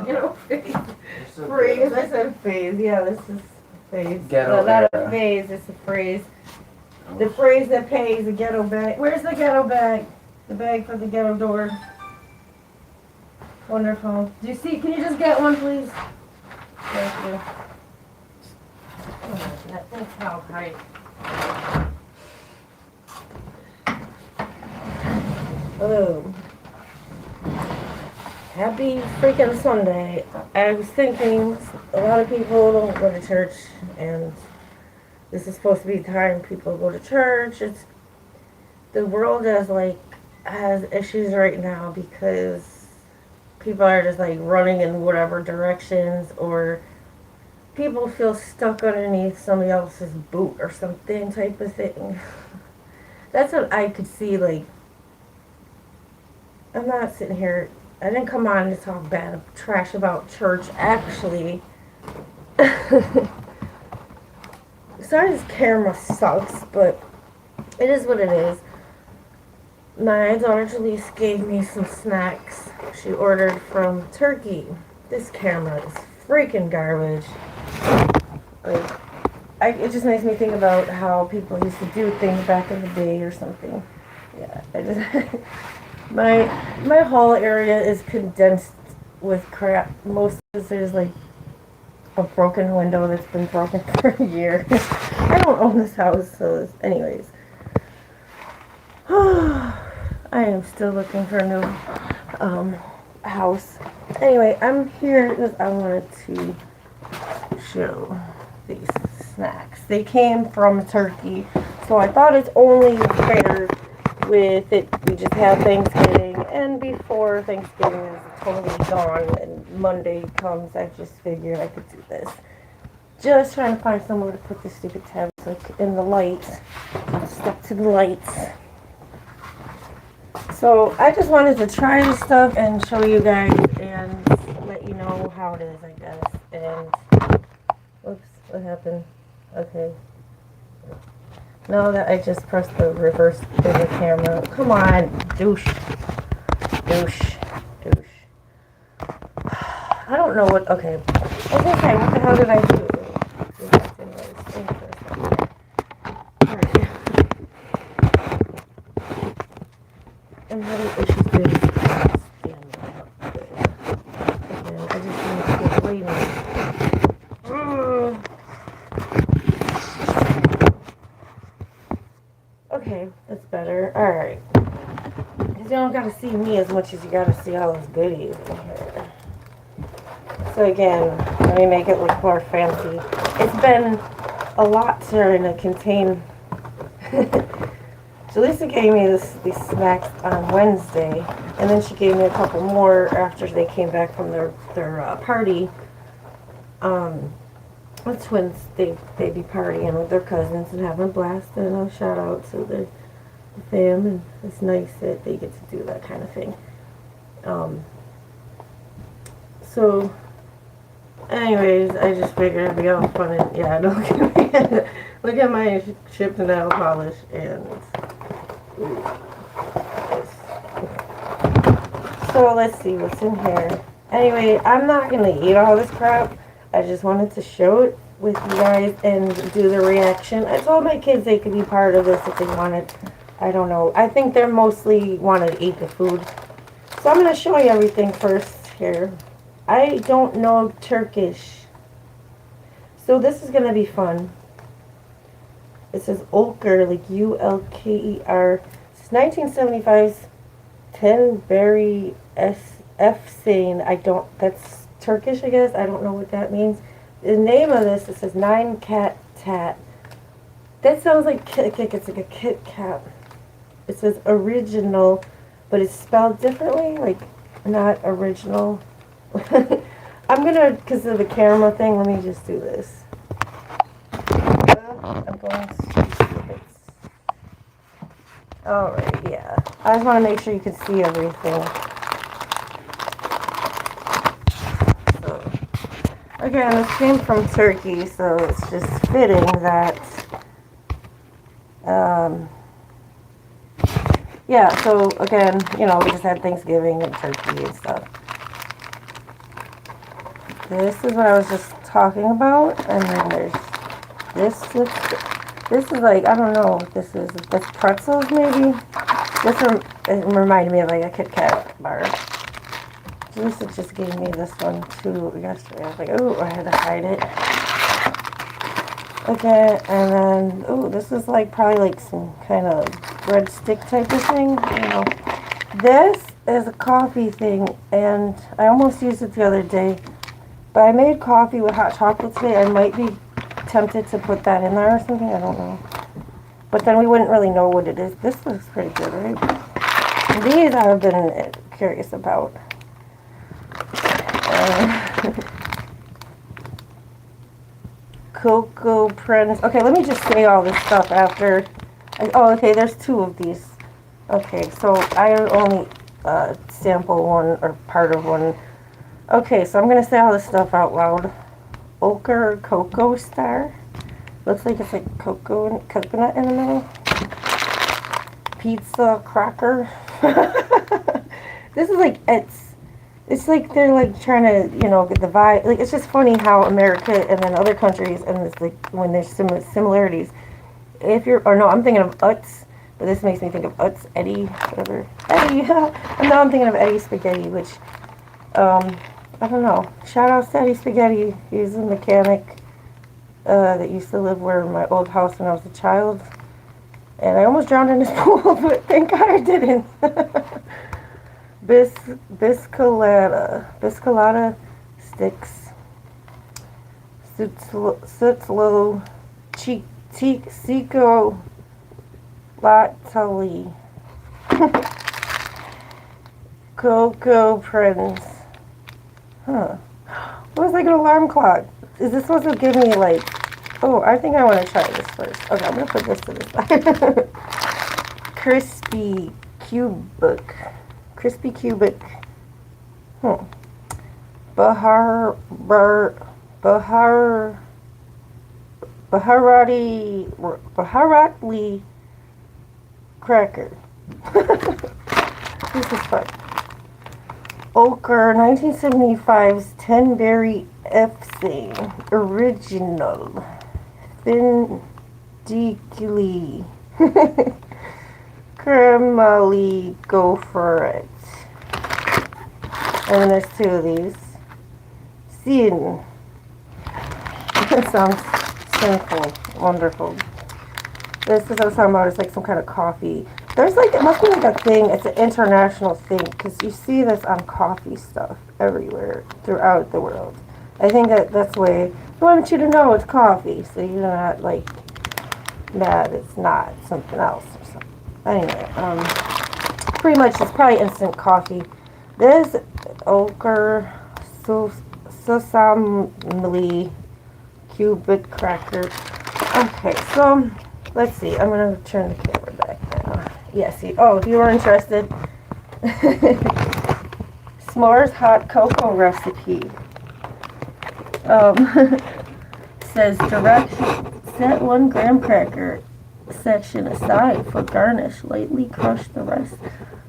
Ghetto phase. Phrase. I said phase. Yeah, this is phase. Ghetto not era. a phase. It's a phrase. The phrase that pays a ghetto bag. Where's the ghetto bag? The bag for the ghetto door. Wonderful. Do you see? Can you just get one, please? Thank you. Oh, that's how high. Hello. Happy freaking Sunday. I was thinking a lot of people don't go to church, and this is supposed to be the time people go to church. It's the world has issues right now because people are just like running in whatever directions, or people feel stuck underneath somebody else's boot or something type of thing. That's what I could see. Like, I'm not sitting here. I didn't come on to talk trash about church. Actually, sorry, this camera sucks, but it is what it is. My daughter Jalise gave me some snacks she ordered from Turkey. This camera is freaking garbage. Like, it just makes me think about how people used to do things back in the day or something. Yeah, I just my whole area is condensed with crap. Most of it is like a broken window that's been broken for a year. I don't own this house, so anyways. I am still looking for a new house. Anyway, I'm here because I wanted to show these snacks. They came from Turkey, so I thought it's only fair with it. We just have Thanksgiving, and before Thanksgiving is totally gone and Monday comes, I just figured I could do this. Just trying to find somewhere to put this stupid tab in the light. I'm stuck to the lights. So I just wanted to try this stuff and show you guys and let you know how it is, I guess. And whoops, what happened? Okay. Now that I just pressed the reverse bigger camera. Come on, douche. Douche. Douche. I don't know what, okay. I was gonna say, what the hell did I do? Alright. I'm having issues getting standing up there. And I just need to get waiting. Okay, that's better. Alright. Because you don't gotta see me as much as you gotta see all those goodies in here. So again, let me make it look more fancy. It's been a lot trying to contain. Jalisa gave me these snacks on Wednesday, and then she gave me a couple more after they came back from their party. The twins, they be partying with their cousins and having a blast, and a shout out to the fam, and it's nice that they get to do that kind of thing. So anyways, I just figured it'd be all fun, and yeah, look at my chipped nail polish, and so let's see what's in here. Anyway, I'm not gonna eat all this crap. I just wanted to show it with you guys and do the reaction. I told my kids they could be part of this if they wanted. I don't know. I think they're mostly want to eat the food. So I'm gonna show you everything first here. I don't know Turkish, so this is gonna be fun. It says Ulker, like U-L-K-E-R. It's 1975's 10-berry Efsane. that's Turkish, I guess. I don't know what that means. The name of this, it says 9 Cat Tat. That sounds like it's like a Kit Kat. It says original, but it's spelled differently, like not original. I'm gonna, because of the camera thing, let me just do this. I'm going to see if it's... Alright, yeah. I just want to make sure you can see everything. So, again, this came from Turkey, so it's just fitting that... yeah, so again, we just had Thanksgiving and turkey and stuff. So, I'm going to open this. It's going to be a little bit of a mess. But, yeah, so again, this came from Turkey, so it's just fitting that... yeah, so again, we just had Thanksgiving and turkey and stuff. So, I'm going to open this. It's going to be a little bit of a mess. But, yeah, so again, we just had Thanksgiving and turkey and stuff. this is what I was just talking about, and then there's this lipstick. This is like, I don't know what this is. That's pretzels, maybe? It reminded me of like a Kit Kat bar. Lisa just gave me this one too yesterday. I was like, oh, I had to hide it. Okay, and then, oh, this is like probably like some kind of breadstick type of thing. You know, this is a coffee thing, and I almost used it the other day. But I made coffee with hot chocolate today. I might be tempted to put that in there or something. I don't know. But then we wouldn't really know what it is. This looks pretty good, right? These I've been curious about. Cocoa Prince. Okay, let me just say all this stuff after. Oh, okay, there's two of these. Okay, so I only sample one or part of one. Okay, so I'm going to say all this stuff out loud. Ochre Cocoa Star. Looks like it's like cocoa and coconut in the middle. Pizza Cracker. This is like, it's like they're like trying to, you know, get the vibe. Like, it's just funny how America and then other countries, and it's like when there's similarities. If you're, or no, I'm thinking of Utz, but this makes me think of Utz, Eddie, whatever. Eddie, and now I'm thinking of Eddie Spaghetti, which, I don't know. Shout out to Eddie Spaghetti. He's a mechanic that used to live where my old house when I was a child. And I almost drowned in his pool, but thank God I didn't. Biscolata sticks. Sutzlo. Chico. Latali. Cocoa Prince. Huh. What was like an alarm clock? Is this supposed to give me like... Oh, I think I want to try this first. Okay, I'm going to put this to the side. Crispy Cubic. Baharatli cracker. This is fun. Ochre 1975's 10-berry FC original. Vindically. Caramely, go for it. And then there's two of these. Sin. That sounds sinful. Wonderful. This is what I was talking about. It's like some kind of coffee. There's like, it must be like a thing. It's an international thing. Because you see this on coffee stuff everywhere throughout the world. I think that's why I want you to know it's coffee. So you're not like mad it's not something else or something. Anyway, pretty much it's probably instant coffee. This ochre sesame cubic cracker. Okay, so let's see. I'm gonna turn the camera back now. Yeah, see. Oh, if you were interested, s'mores hot cocoa recipe. Says direct set 1 graham cracker section aside for garnish. Lightly crush the rest.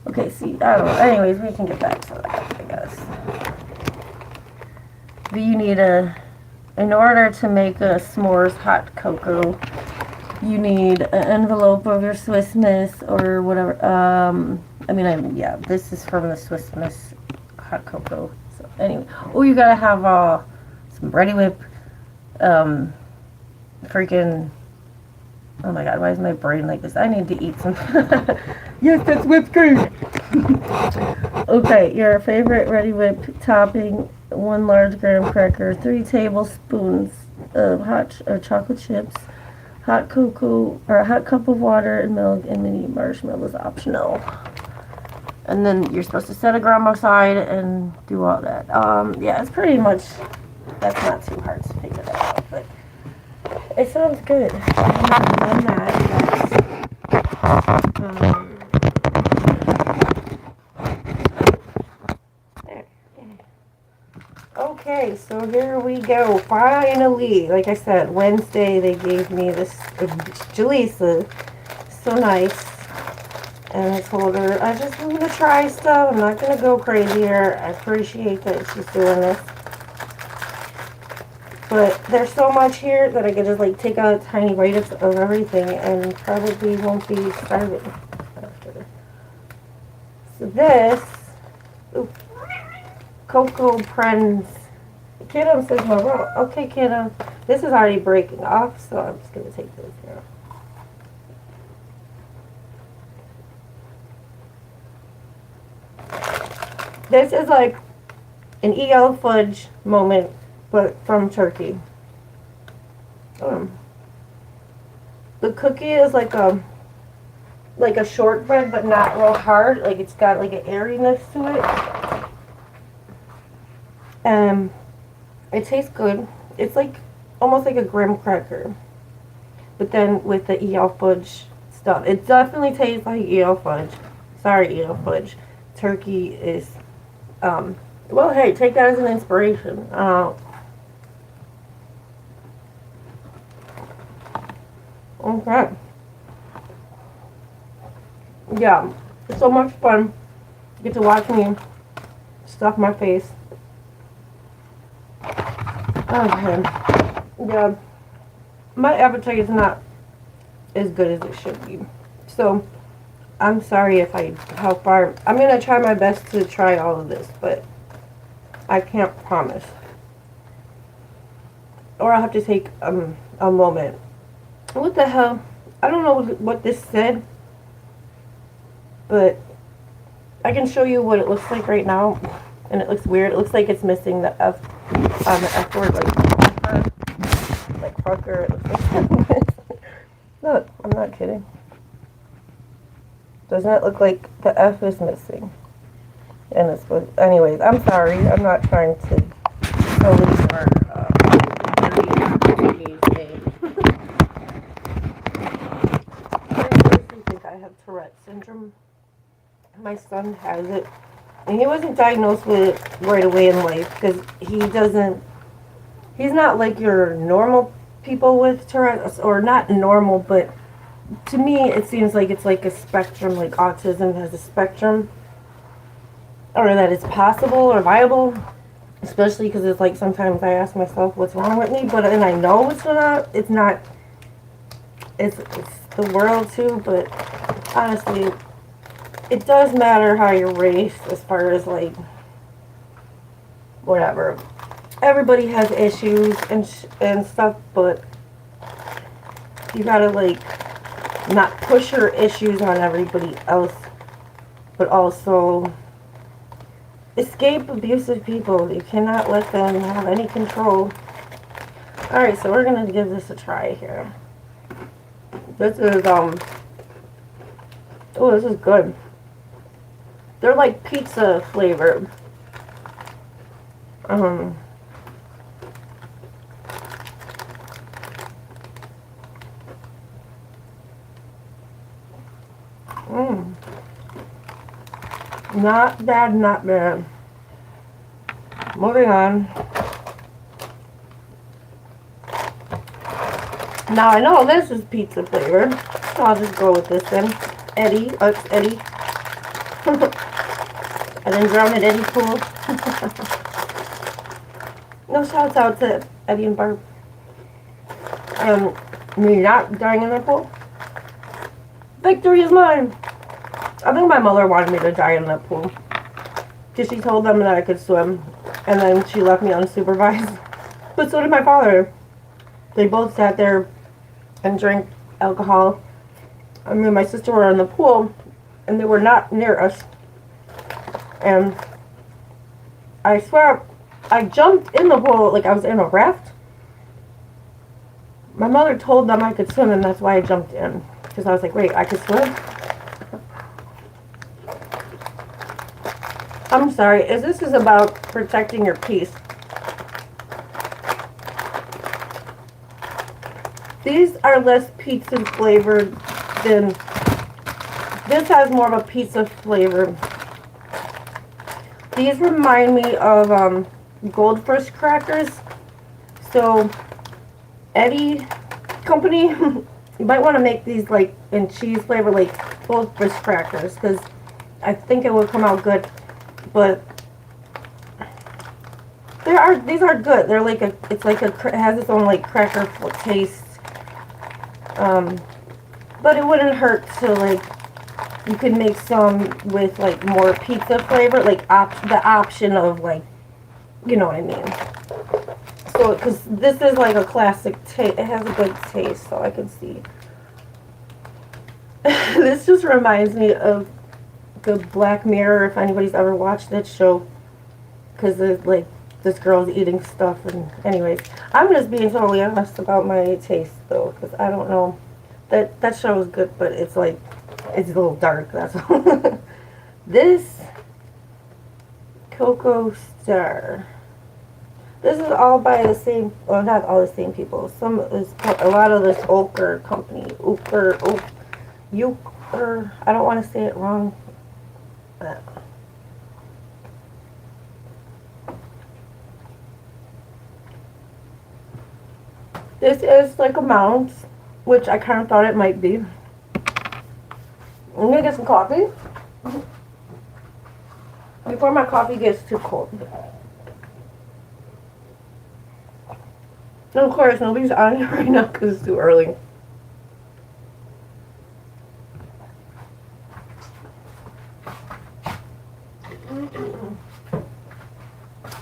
Okay, see, I don't know. Anyways, we can get back to that, I guess. But you need in order to make a s'mores hot cocoa, you need an envelope of your Swiss Miss or whatever. Yeah, this is from the Swiss Miss hot cocoa. So anyway, oh, you gotta have some Ready Whip, freaking. Oh my God, why is my brain like this? I need to eat some. Yes, that's whipped cream. Okay, your favorite Ready Whip topping: 1 large graham cracker, 3 tablespoons of hot chocolate chips, hot cocoa or a hot cup of water and milk, and mini marshmallows optional. And then you're supposed to set a gram aside and do all that. Yeah, it's pretty much. That's not too hard to figure that out, but. It sounds good. I've done that. Okay, so here we go. Finally, like I said, Wednesday they gave me this Jalisa. So nice. And I told her I'm going to try stuff. I'm not going to go crazy here. I appreciate that she's doing this. But there's so much here that I could just like take out a tiny bite of everything and probably won't be starving after. So this, ooh, Cocoa Prince. Kiddo says my roll. Okay, Kiddo. This is already breaking off, so I'm just going to take this here. This is like an EL fudge moment, but from Turkey. The cookie is like a shortbread, but not real hard. Like it's got like an airiness to it. And it tastes good. It's like almost like a graham cracker, but then with the EL fudge stuff. It definitely tastes like EL fudge. Sorry, EL fudge. Turkey is, well, hey, take that as an inspiration. Okay. Yeah, it's so much fun. You get to watch me stuff my face. Okay. Yeah. My appetite is not as good as it should be. So, I'm sorry if how far. I'm going to try my best to try all of this, but I can't promise. Or I'll have to take a moment. What the hell? I don't know what this said, but I can show you what it looks like right now, and it looks weird. It looks like it's missing the F on the F word, like fucker. It looks like look, I'm not kidding. Doesn't it look like the F is missing? And it's supposed. Anyways, I'm sorry. I'm not trying to police our I have Tourette syndrome. My son has it, and he wasn't diagnosed with it right away in life because he's not like your normal people with Tourette's, or not normal, but to me it seems like it's like a spectrum, like autism has a spectrum, or that it's possible or viable, especially because it's like sometimes I ask myself what's wrong with me, but then I know it's not, it's the world too, but honestly, it does matter how you're raised as far as like whatever. Everybody has issues and stuff, but you gotta like not push your issues on everybody else, but also escape abusive people. You cannot let them have any control. Alright, so we're gonna give this a try here. This is oh, this is good. They're like pizza flavored. Not bad, not bad. Moving on. Now I know this is pizza flavored, so I'll just go with this then. Eddie, it's Eddie. I didn't drown at Eddie Pool. No shouts out to Eddie and Barb. Me not dying in the pool. Victory is mine. I think my mother wanted me to die in that pool, because she told them that I could swim, and then she left me unsupervised. But so did my father. They both sat there and drank alcohol. I mean, my sister were in the pool, and they were not near us. And I swear, I jumped in the pool like I was in a raft. My mother told them I could swim, and that's why I jumped in. Because I was like, wait, I could swim? I'm sorry, this is about protecting your peace. These are less pizza flavored than, this has more of a pizza flavor. These remind me of Goldfish crackers. So, Eddie Company, you might want to make these like in cheese flavor, like Goldfish crackers, because I think it will come out good. But these are good. They're like it's like it has its own like cracker taste. But it wouldn't hurt to like, you could make some with like more pizza flavor, like the option of like, you know what I mean. So, because this is like a classic taste, it has a good taste, so I can see. This just reminds me of the Black Mirror, if anybody's ever watched that show, because like this girl's eating stuff. And anyways, I'm just being totally honest about my taste though, because I don't know, that show is good, but it's like, it's a little dark, that's all. This Cocoa Star, this is all by the same, well, not all the same people. Some is a lot of this Ochre company, Ochre, I don't want to say it wrong. This is like a mount, which I kind of thought it might be. I'm gonna get some coffee before my coffee gets too cold. And of course, nobody's on it right now because it's too early.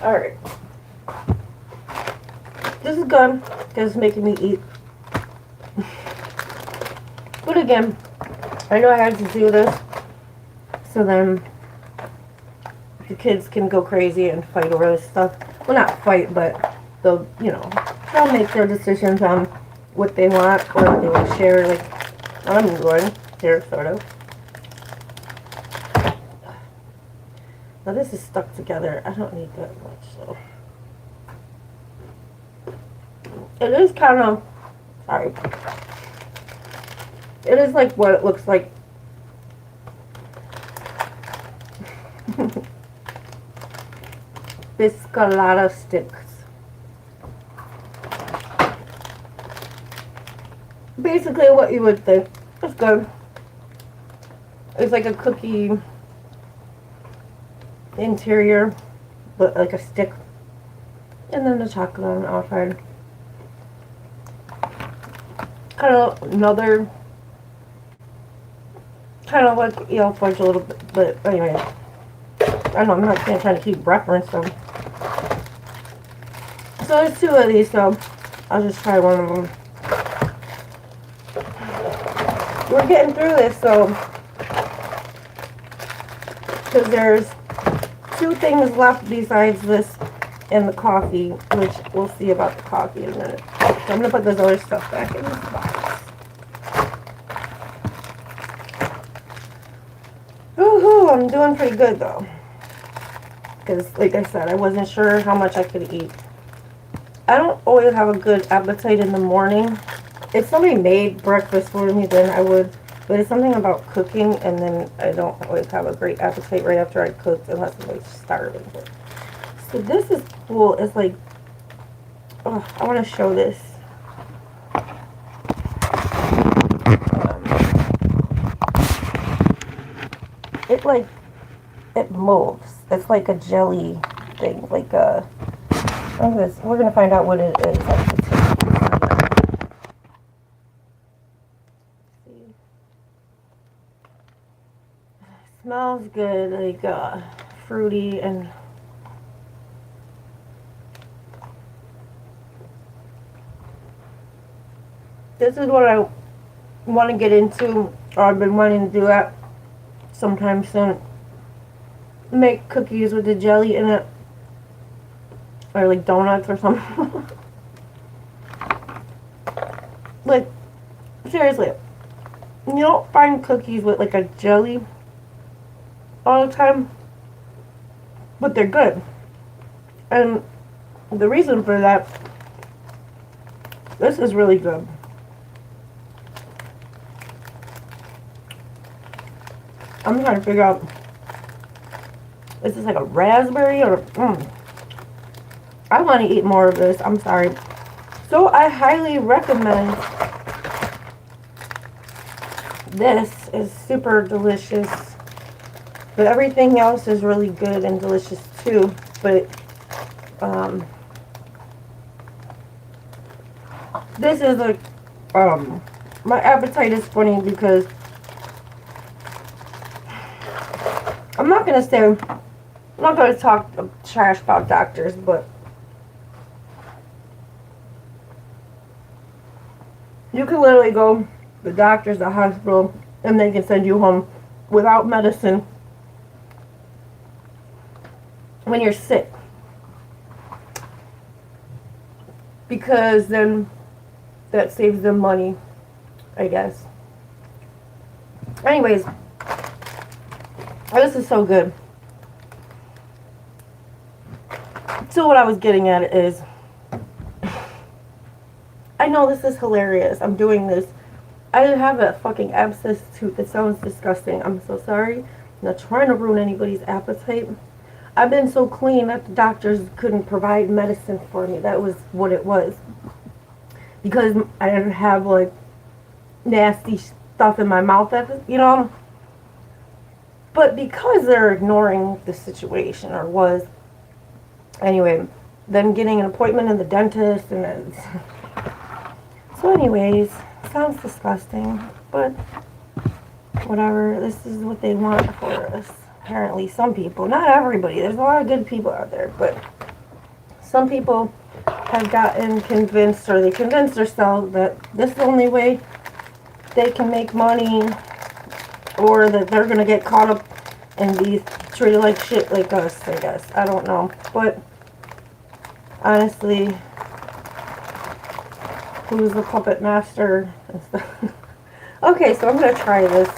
Alright. This is good because it's making me eat. But again, I know I had to do this so then the kids can go crazy and fight over this stuff. Well, not fight, but they'll, you know, they'll make their decisions on what they want or what they want to share, like what I'm doing here, sort of. Now this is stuck together. I don't need that much, so. It is kind of, sorry. It is like what it looks like. Biscolata sticks. Basically what you would think. It's good. It's like a cookie interior, but like a stick. And then the chocolate on the outside. Kind of another, kind of like yellow fudge a little bit, but anyway. I know, I'm not trying to keep reference them. So there's two of these, so I'll just try one of them. We're getting through this, so, because there's two things left besides this and the coffee, which we'll see about the coffee in a minute. So I'm going to put this other stuff back in this box. Woohoo, I'm doing pretty good though. Because, like I said, I wasn't sure how much I could eat. I don't always have a good appetite in the morning. If somebody made breakfast for me, then I would. But it's something about cooking, and then I don't always have a great appetite right after I cooked, unless I'm like starving. So this is cool. It's like, oh, I want to show this. It like, it moves. It's like a jelly thing, like a, we're going to find out what it is. It smells good, like fruity, and this is what I want to get into, or I've been wanting to do that sometime soon. Make cookies with the jelly in it, or like donuts or something. Like, seriously, you don't find cookies with like a jelly all the time, but they're good. And the reason for that, this is really good. I'm trying to figure out, is this like a raspberry or, I want to eat more of this, I'm sorry. So I highly recommend this. Is super delicious. But everything else is really good and delicious too. But This is like, my appetite is funny because I'm not going to talk trash about doctors, but you can literally go to the doctors, the hospital, and they can send you home without medicine when you're sick. Because then that saves them money, I guess. Anyways, this is so good. So what I was getting at is, I know this is hilarious. I'm doing this. I have a fucking abscess tooth. It sounds disgusting. I'm so sorry. I'm not trying to ruin anybody's appetite. I've been so clean that the doctors couldn't provide medicine for me. That was what it was. Because I didn't have, like, nasty stuff in my mouth, you know? But because they're ignoring the situation, or was. Anyway, then getting an appointment in the dentist, and then... So anyways, sounds disgusting, but whatever. This is what they want for us. Apparently, some people, not everybody, there's a lot of good people out there, but some people have gotten convinced, or they convinced themselves that this is the only way they can make money, or that they're going to get caught up and be treated like shit like us, I guess. I don't know, but honestly, who's the puppet master and stuff? Okay, so I'm going to try this.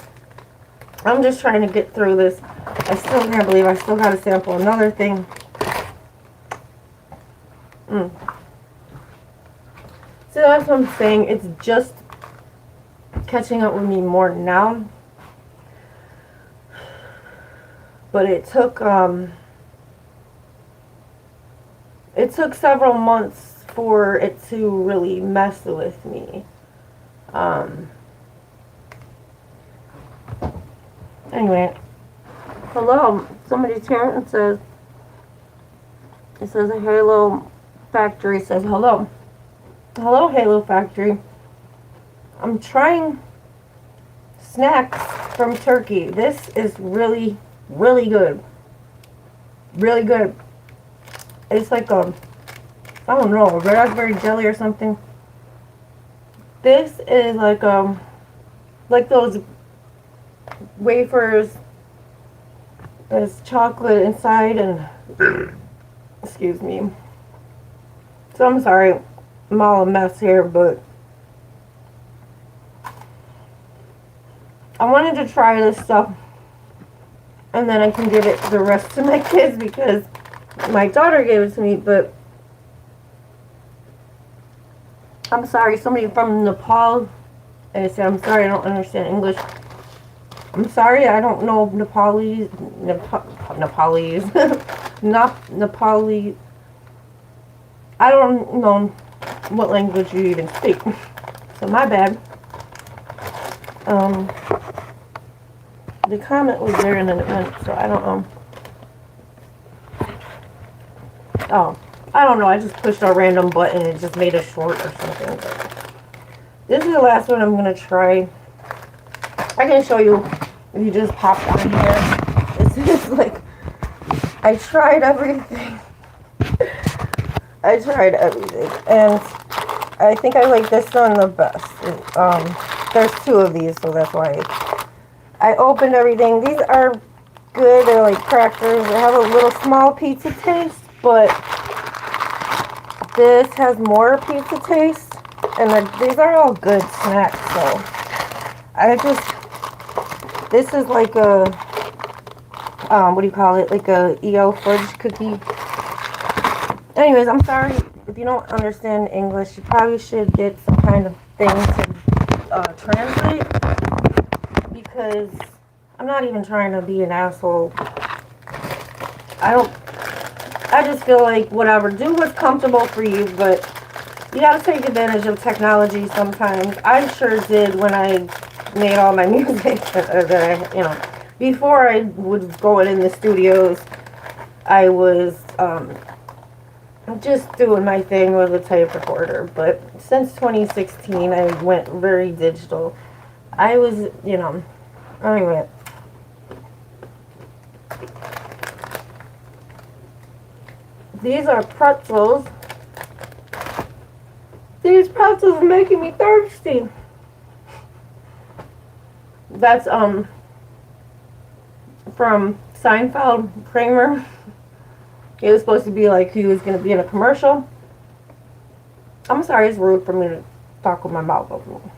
I'm just trying to get through this. I still can't believe I still got to sample another thing. So that's what I'm saying. It's just catching up with me more now. But it took several months for it to really mess with me. Anyway, hello, somebody's here and says, it says a Halo Factory says hello. Hello, Halo Factory. I'm trying snacks from Turkey. This is really, really good. Really good. It's like I don't know, a raspberry jelly or something. This is like those wafers. There's chocolate inside and excuse me. So I'm sorry, I'm all a mess here, but I wanted to try this stuff and then I can give it the rest to my kids because my daughter gave it to me, but I'm sorry, somebody from Nepal, and I said, I'm sorry, I don't understand English. I'm sorry, I don't know Nepalese, Nepali. I don't know what language you even speak, so my bad. The comment was there and then it went, so I don't know. Oh, I don't know, I just pushed a random button and it just made a short or something. But this is the last one I'm going to try. I can show you if you just pop on here. This is like, I tried everything. I tried everything, and I think I like this one the best. There's two of these, so that's why I opened everything. These are good. They're like crackers. They have a little small pizza taste, but this has more pizza taste, and these are all good snacks. So this is like a what do you call it? Like a EO fudge cookie. Anyways, I'm sorry if you don't understand English. You probably should get some kind of thing to translate, because I'm not even trying to be an asshole. I just feel like whatever, do what's comfortable for you, but you gotta take advantage of technology sometimes. I sure did when I made all my music before I would go in the studios. I was I'm just doing my thing with a tape recorder. But since 2016, I went very digital. I was, you know, anyway. These are pretzels. These pretzels are making me thirsty. That's, from Seinfeld, Kramer. It was supposed to be like he was going to be in a commercial. I'm sorry, it's rude for me to talk with my mouth open.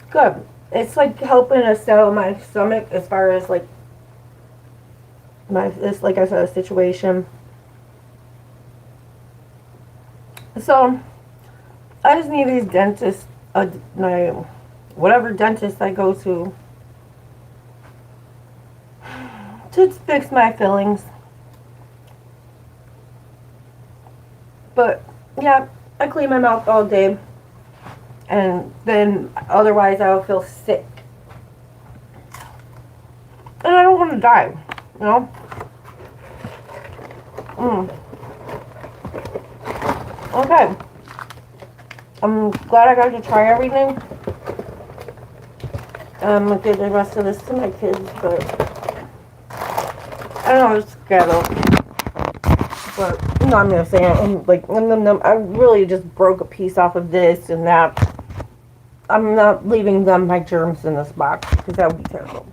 Good. It's like helping to settle my stomach as far as like this, like I said, a situation. So I just need these dentists, whatever dentist I go to fix my fillings. But yeah, I clean my mouth all day, and then otherwise I'll feel sick, and I don't want to die, you know. Okay, I'm glad I got to try everything. I'm gonna give the rest of this to my kids, but I don't know, it's ghetto. But no, I'm gonna say it. I'm like, I really just broke a piece off of this and that. I'm not leaving them my germs in this box because that would be terrible.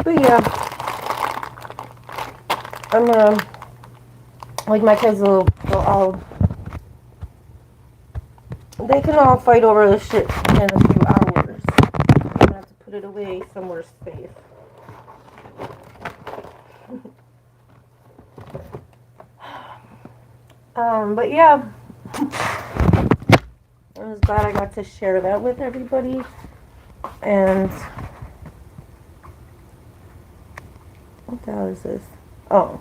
But yeah, I'm gonna, like, my kids will all, they can all fight over this shit in a few hours. I'm gonna have to put it away somewhere safe. But yeah, I was glad I got to share that with everybody. And what the hell is this? Oh,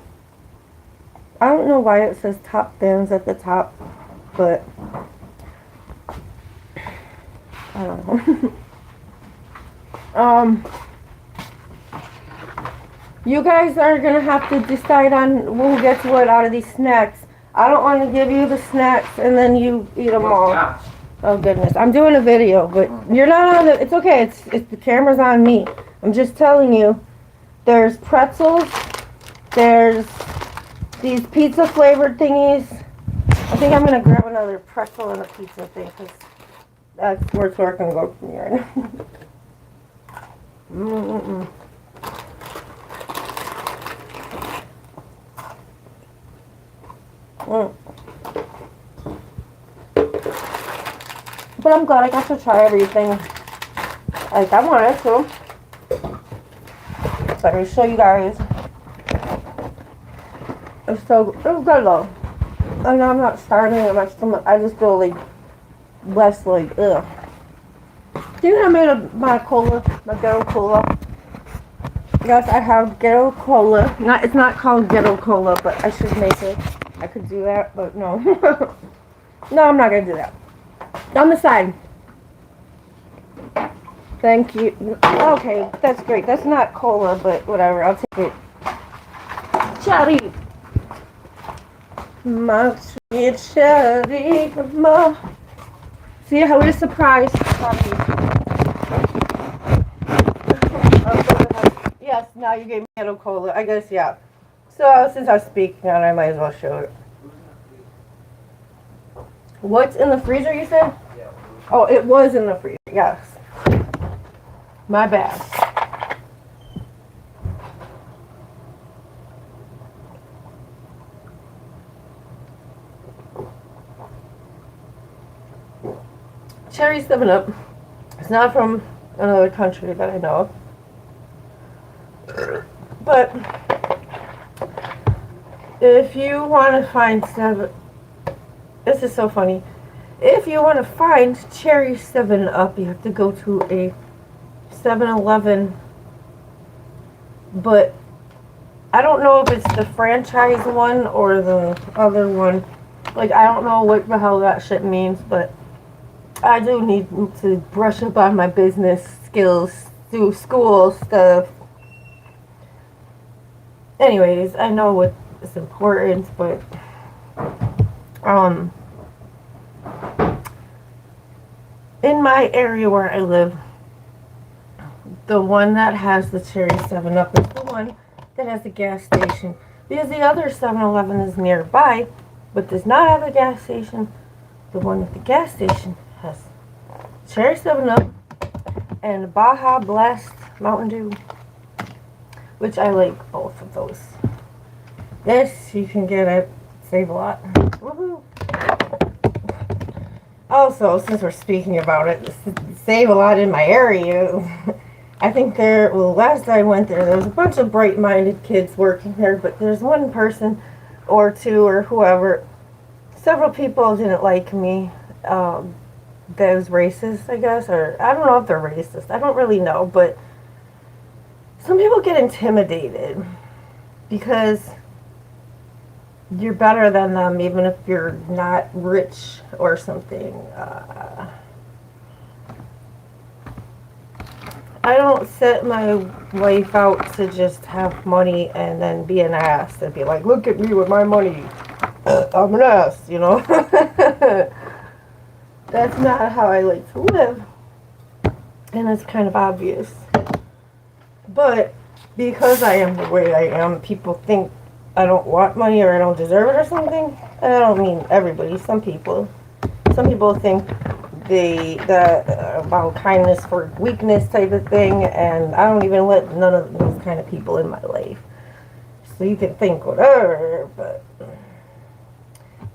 I don't know why it says top fans at the top, but I don't know. You guys are gonna have to decide on who gets what out of these snacks. I don't want to give you the snacks and then you eat them all. Oh goodness, I'm doing a video, but you're not on the. It's okay. It's the camera's on me. I'm just telling you. There's pretzels. There's these pizza flavored thingies. I think I'm gonna grab another pretzel and a pizza thing because that's where it's working go from here. But I'm glad I got to try everything. Like I wanted to. But I'll show you guys. It was good though. I know I'm not starving in my stomach. I just feel like less like ugh. Do you know I made my cola, my ghetto cola? Yes, I have ghetto cola. It's not called ghetto cola, but I should make it. I could do that, but no. No, I'm not gonna do that. On the side. Thank you. Okay, that's great. That's not cola, but whatever. I'll take it. Cherry. My sweet cherry. My. See how it is surprised. Yes, now you gave me ghetto cola. I guess, yeah. So, since I was speaking on it, I might as well show it. What's in the freezer, you said? Yeah. Oh, it was in the freezer, yes. My bad. Cherry 7-Up. It's not from another country that I know of. But if you want to find this is so funny. If you want to find Cherry 7-Up, you have to go to a 7-Eleven. But I don't know if it's the franchise one or the other one. Like, I don't know what the hell that shit means, but I do need to brush up on my business skills do school stuff. Anyways, I know what is important, but in my area where I live, the one that has the cherry 7-Up is the one that has the gas station. Because the other 7-Eleven is nearby, but does not have a gas station. The one with the gas station has cherry 7-Up and Baja Blast Mountain Dew, which I like both of those. This you can get at Save a Lot. Woohoo! Also, since we're speaking about it, Save a Lot in my area. I think last I went there was a bunch of bright-minded kids working there, but there's one person or two or whoever, several people didn't like me. That was racist, I guess, or I don't know if they're racist. I don't really know, but some people get intimidated because you're better than them, even if you're not rich or something. I don't set my life out to just have money and then be an ass and be like, look at me with my money. I'm an ass, you know. That's not how I like to live. And it's kind of obvious. But because I am the way I am, people think I don't want money or I don't deserve it or something. I don't mean everybody. Some people think about kindness for weakness type of thing, and I don't even let none of those kind of people in my life. So you can think whatever, but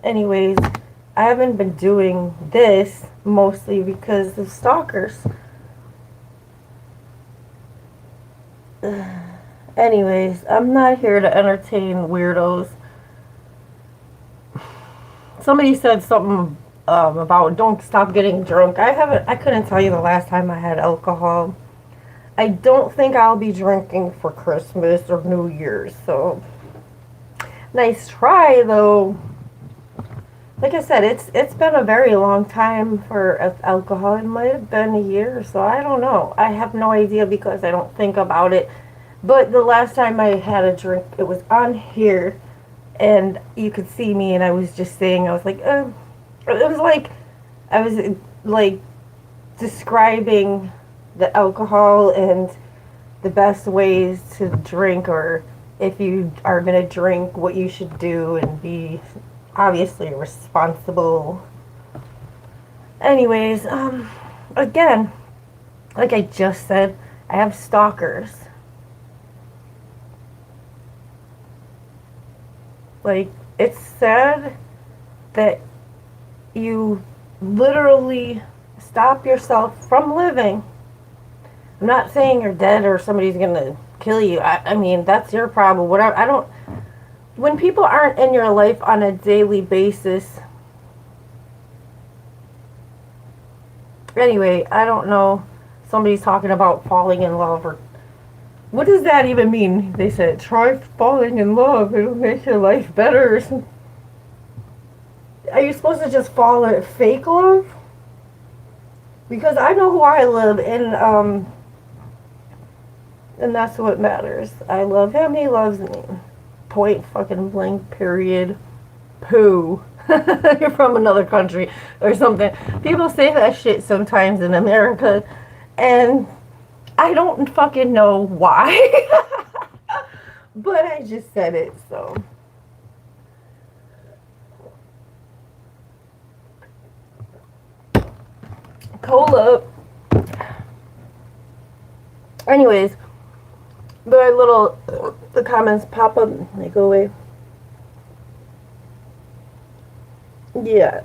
anyways, I haven't been doing this mostly because of stalkers. Anyways, I'm not here to entertain weirdos. Somebody said something about don't stop getting drunk. I couldn't tell you the last time I had alcohol. I don't think I'll be drinking for Christmas or New Year's, so nice try though. Like I said, it's been a very long time for alcohol. It might have been a year or so. I don't know. I have no idea because I don't think about it. But the last time I had a drink, it was on here, and you could see me, and I was just saying, I was like, it was like, I was like describing the alcohol and the best ways to drink, or if you are going to drink, what you should do and be obviously responsible. Anyways, again, like I just said, I have stalkers. Like, it's sad that you literally stop yourself from living. I'm not saying you're dead or somebody's gonna kill you. I mean, that's your problem. Whatever. When people aren't in your life on a daily basis. Anyway, I don't know. Somebody's talking about falling in love, or what does that even mean? They said, try falling in love. It'll make your life better. Are you supposed to just fall in fake love? Because I know who I love, and that's what matters. I love him, he loves me. Point fucking blank period. Poo. You're from another country or something. People say that shit sometimes in America, and I don't fucking know why. But I just said it, so. Cola. Anyways, the comments pop up and they go away. Yeah.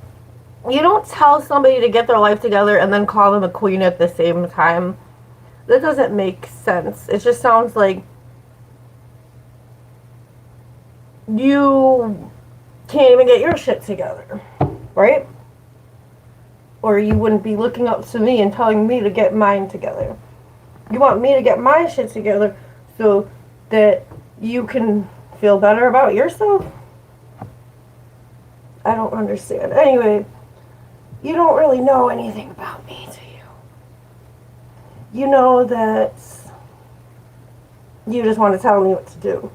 You don't tell somebody to get their life together and then call them a queen at the same time. That doesn't make sense. It just sounds like you can't even get your shit together, right? Or you wouldn't be looking up to me and telling me to get mine together. You want me to get my shit together so that you can feel better about yourself? I don't understand. Anyway, you don't really know anything about me, do you? You know that You just want to tell me what to do.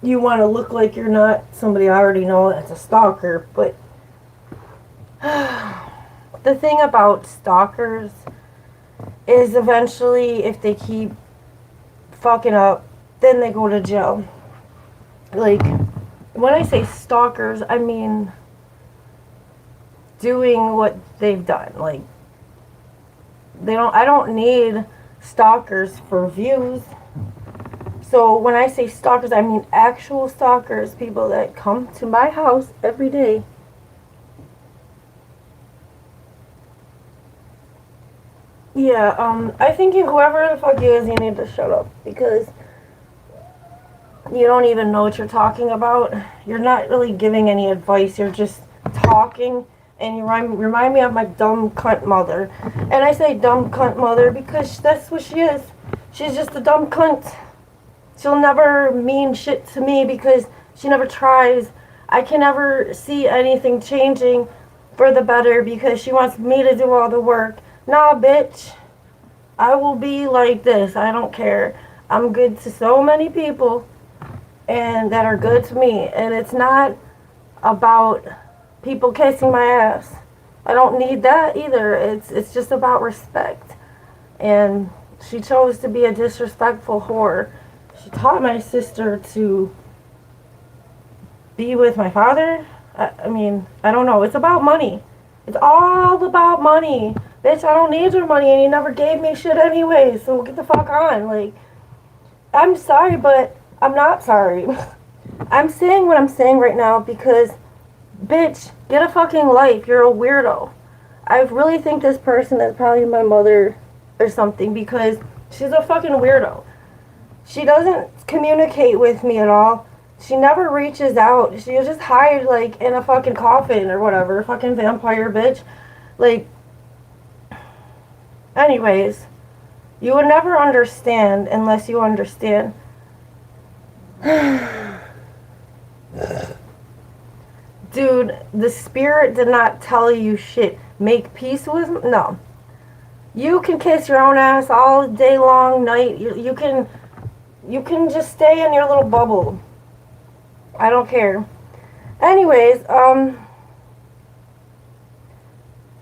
You want to look like you're not somebody I already know that's a stalker, but the thing about stalkers is eventually if they keep fucking up, then they go to jail. Like, when I say stalkers, I mean doing what they've done. Like, I don't need stalkers for views. So when I say stalkers, I mean actual stalkers, people that come to my house every day. Yeah, I think whoever the fuck you is, you need to shut up, because you don't even know what you're talking about. You're not really giving any advice. You're just talking, and you remind me of my dumb cunt mother. And I say dumb cunt mother because that's what she is. She's just a dumb cunt. She'll never mean shit to me because she never tries. I can never see anything changing for the better because she wants me to do all the work. Nah, bitch. I will be like this. I don't care. I'm good to so many people and that are good to me. And it's not about people kissing my ass. I don't need that either. It's just about respect. And she chose to be a disrespectful whore. She taught my sister to be with my father. I mean, I don't know. It's about money. It's all about money. Bitch, I don't need your money, and you never gave me shit anyway, so get the fuck on. Like, I'm sorry, but I'm not sorry. I'm saying what I'm saying right now because, bitch, get a fucking life. You're a weirdo. I really think this person is probably my mother or something because she's a fucking weirdo. She doesn't communicate with me at all. She never reaches out. She just hides, like, in a fucking coffin or whatever. Fucking vampire bitch. Like, anyways, you would never understand unless you understand. Dude, the spirit did not tell you shit. Make peace with me? No. You can kiss your own ass all day long, night. You can just stay in your little bubble. I don't care. Anyways, I'm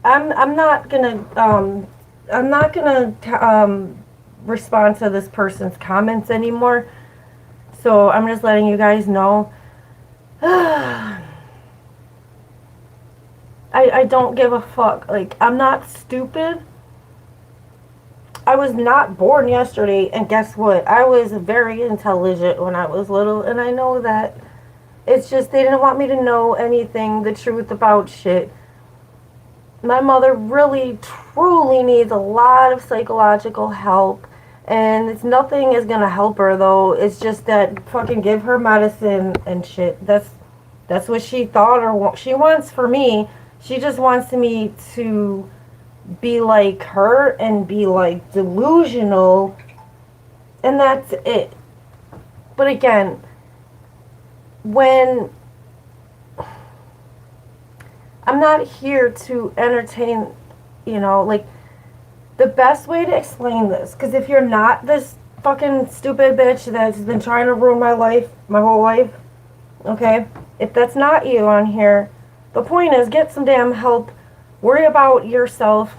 not gonna respond to this person's comments anymore. So I'm just letting you guys know. I don't give a fuck. Like, I'm not stupid. I was not born yesterday, and guess what? I was very intelligent when I was little, and I know that. It's just they didn't want me to know anything, the truth about shit. My mother really, truly needs a lot of psychological help, and nothing is gonna help her, though. It's just that fucking give her medicine and shit. That's what she thought or what she wants for me. She just wants me to be like her and be like delusional, and that's it. But again, when I'm not here to entertain, like, the best way to explain this, because if you're not this fucking stupid bitch that's been trying to ruin my life, my whole life, okay, if that's not you on here, the point is get some damn help, worry about yourself.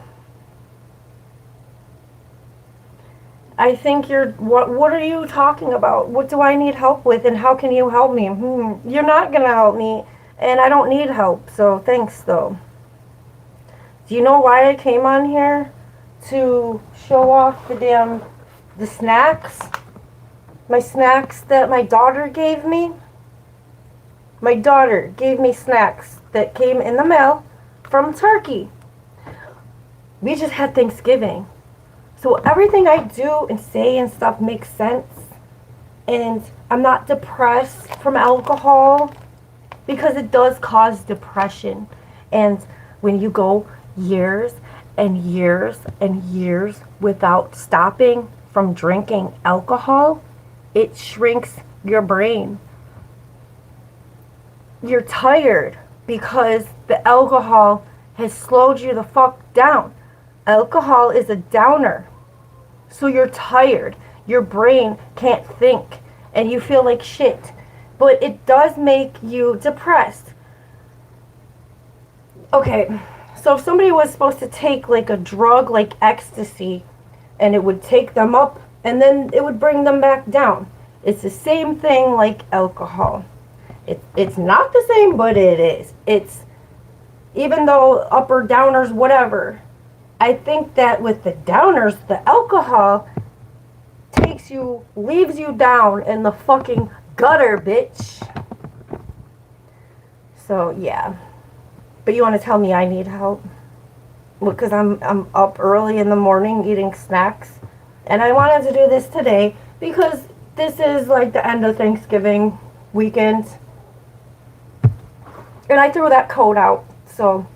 I think what are you talking about? What do I need help with, and how can you help me? You're not gonna help me, and I don't need help, so thanks, though. Do you know why I came on here? To show off the snacks? My snacks that my daughter gave me? My daughter gave me snacks that came in the mail from Turkey. We just had Thanksgiving. So everything I do and say and stuff makes sense. And I'm not depressed from alcohol because it does cause depression. And when you go years and years and years without stopping from drinking alcohol, it shrinks your brain. You're tired because the alcohol has slowed you the fuck down. Alcohol is a downer. So you're tired. your brain can't think and you feel like shit. But it does make you depressed. Okay, so if somebody was supposed to take like a drug like ecstasy, and it would take them up and then it would bring them back down. It's the same thing like alcohol. It's not the same, but it is. It's, even though upper downers, whatever, I think that with the downers, the alcohol takes you, leaves you down in the fucking gutter, bitch. So, yeah. But you want to tell me I need help? Because I'm up early in the morning eating snacks. And I wanted to do this today because this is like the end of Thanksgiving weekend. And I threw that coat out, so.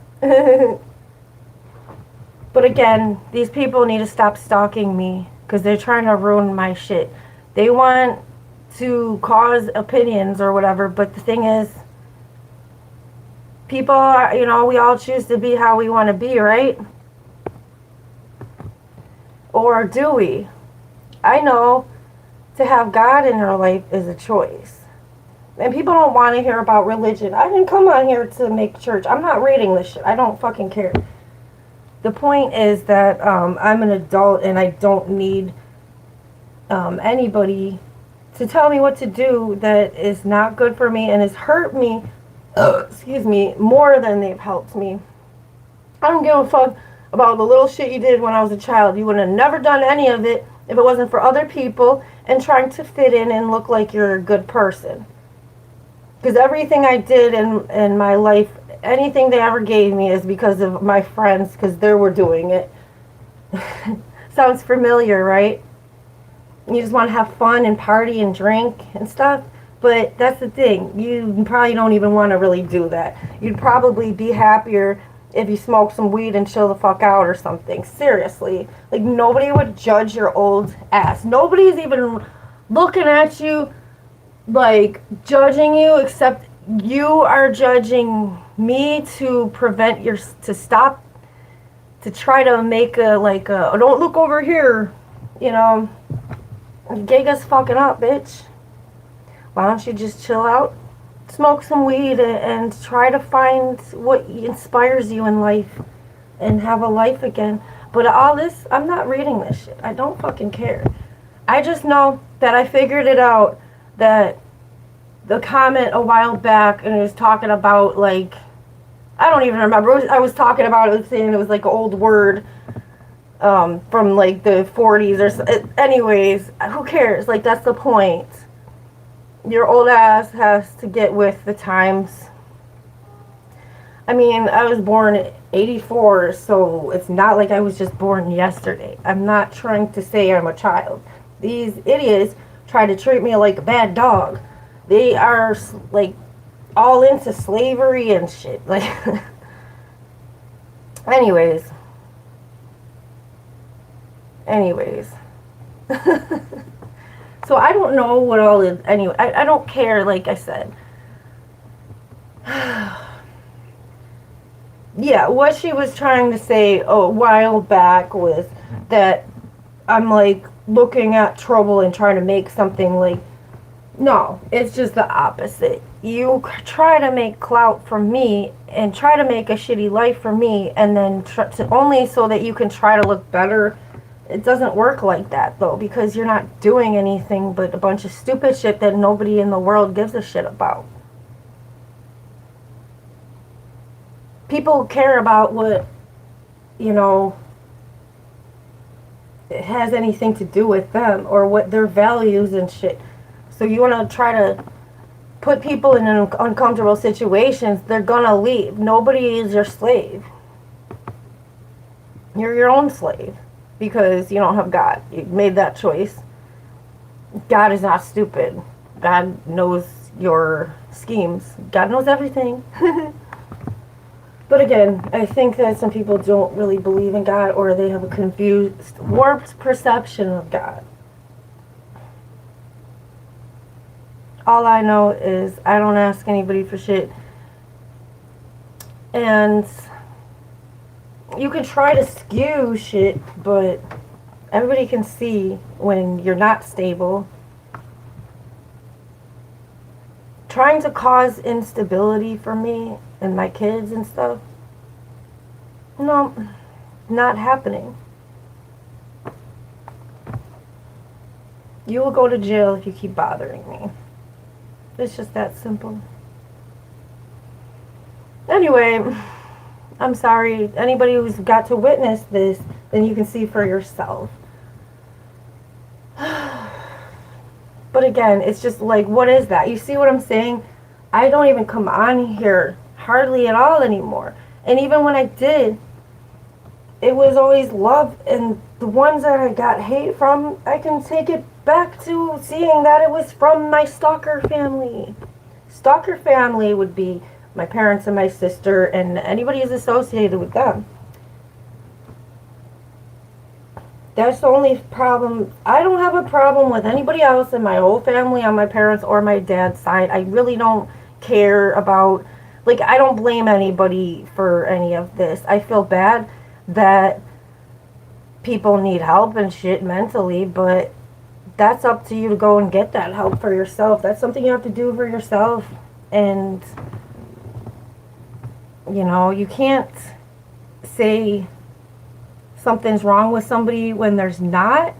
But again, these people need to stop stalking me because they're trying to ruin my shit. They want to cause opinions or whatever, but the thing is, people are, you know, we all choose to be how we want to be, right? Or do we? I know to have God in your life is a choice. And people don't want to hear about religion. I didn't come on here to make church. I'm not reading this shit. I don't fucking care. The point is that I'm an adult and I don't need anybody to tell me what to do that is not good for me and has hurt me, excuse me, more than they've helped me. I don't give a fuck about the little shit you did when I was a child. You would have never done any of it if it wasn't for other people and trying to fit in and look like you're a good person. Because everything I did in my life, anything they ever gave me is because of my friends, because they were doing it. Sounds familiar, right? You just want to have fun and party and drink and stuff. But that's the thing. You probably don't even want to really do that. You'd probably be happier if you smoke some weed and chill the fuck out or something. Seriously. Like, nobody would judge your old ass. Nobody's even looking at you like judging you, except you are judging me to prevent your, to stop, to try to make a, like a, oh, don't look over here, you know. Giga's fucking up, bitch. Why don't you just chill out, smoke some weed, and try to find what inspires you in life and have a life again. But all this, I'm not reading this shit. I don't fucking care. I just know that I figured it out, that the comment a while back, and it was talking about, like, I don't even remember. I was talking about it, saying it was like an old word from like the 40s or so. Anyways, who cares? Like, that's the point. Your old ass has to get with the times. I mean, I was born in 84, so it's not like I was just born yesterday. I'm not trying to say I'm a child. These idiots try to treat me like a bad dog. They are, like, all into slavery and shit. Like, anyways. So I don't know what all is. Anyway, I don't care, like I said. Yeah, what she was trying to say a while back was that I'm, like, looking at trouble and trying to make something, like, no, it's just the opposite. You try to make clout from me and try to make a shitty life for me, and then only so that you can try to look better. It doesn't work like that, though, because you're not doing anything but a bunch of stupid shit that nobody in the world gives a shit about. People care about what, you know, it has anything to do with them or what their values and shit. So you want to try to put people in uncomfortable situations, they're gonna leave. Nobody is your slave. You're your own slave because you don't have God. You made that choice. God is not stupid. God knows your schemes. God knows everything. But again, I think that some people don't really believe in God, or they have a confused, warped perception of God. All I know is I don't ask anybody for shit. And you can try to skew shit, but everybody can see when you're not stable, trying to cause instability for me and my kids and stuff. No, not happening. You will go to jail if you keep bothering me. It's just that simple. Anyway, I'm sorry. Anybody who's got to witness this, then you can see for yourself. But again, it's just like, what is that? You see what I'm saying? I don't even come on here hardly at all anymore. And even when I did, it was always love. And the ones that I got hate from, I can take it back to seeing that it was from my stalker family. Stalker family would be my parents and my sister and anybody who's associated with them. That's the only problem. I don't have a problem with anybody else in my whole family on my parents' or my dad's side. I really don't care about, like, I don't blame anybody for any of this. I feel bad that people need help and shit mentally, but that's up to you to go and get that help for yourself. That's something you have to do for yourself. And, you know, you can't say something's wrong with somebody when there's not.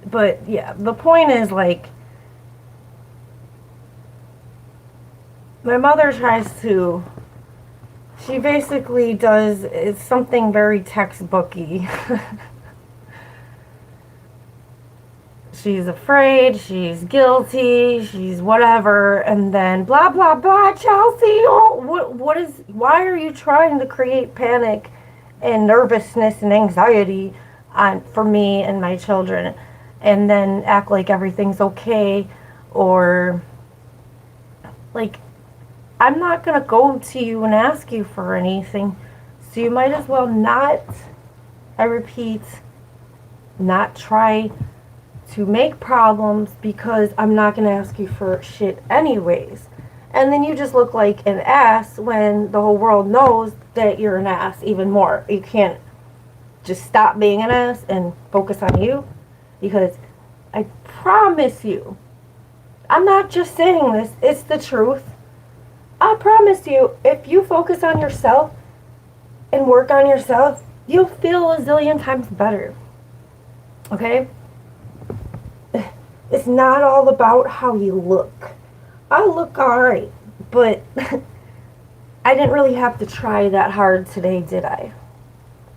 But yeah, the point is, like, my mother tries to, she basically does, it's something very textbooky. She's afraid, she's guilty, she's whatever, and then blah, blah, blah, Chelsea, oh, why are you trying to create panic and nervousness and anxiety for me and my children, and then act like everything's okay, or, like, I'm not going to go to you and ask you for anything, so you might as well not, I repeat, not try to make problems, because I'm not going to ask you for shit anyways. And then you just look like an ass when the whole world knows that you're an ass even more. You can't just stop being an ass and focus on you, because I promise you, I'm not just saying this, it's the truth. I promise you, if you focus on yourself and work on yourself, you'll feel a zillion times better. Okay? It's not all about how you look. I look alright, but I didn't really have to try that hard today, did I?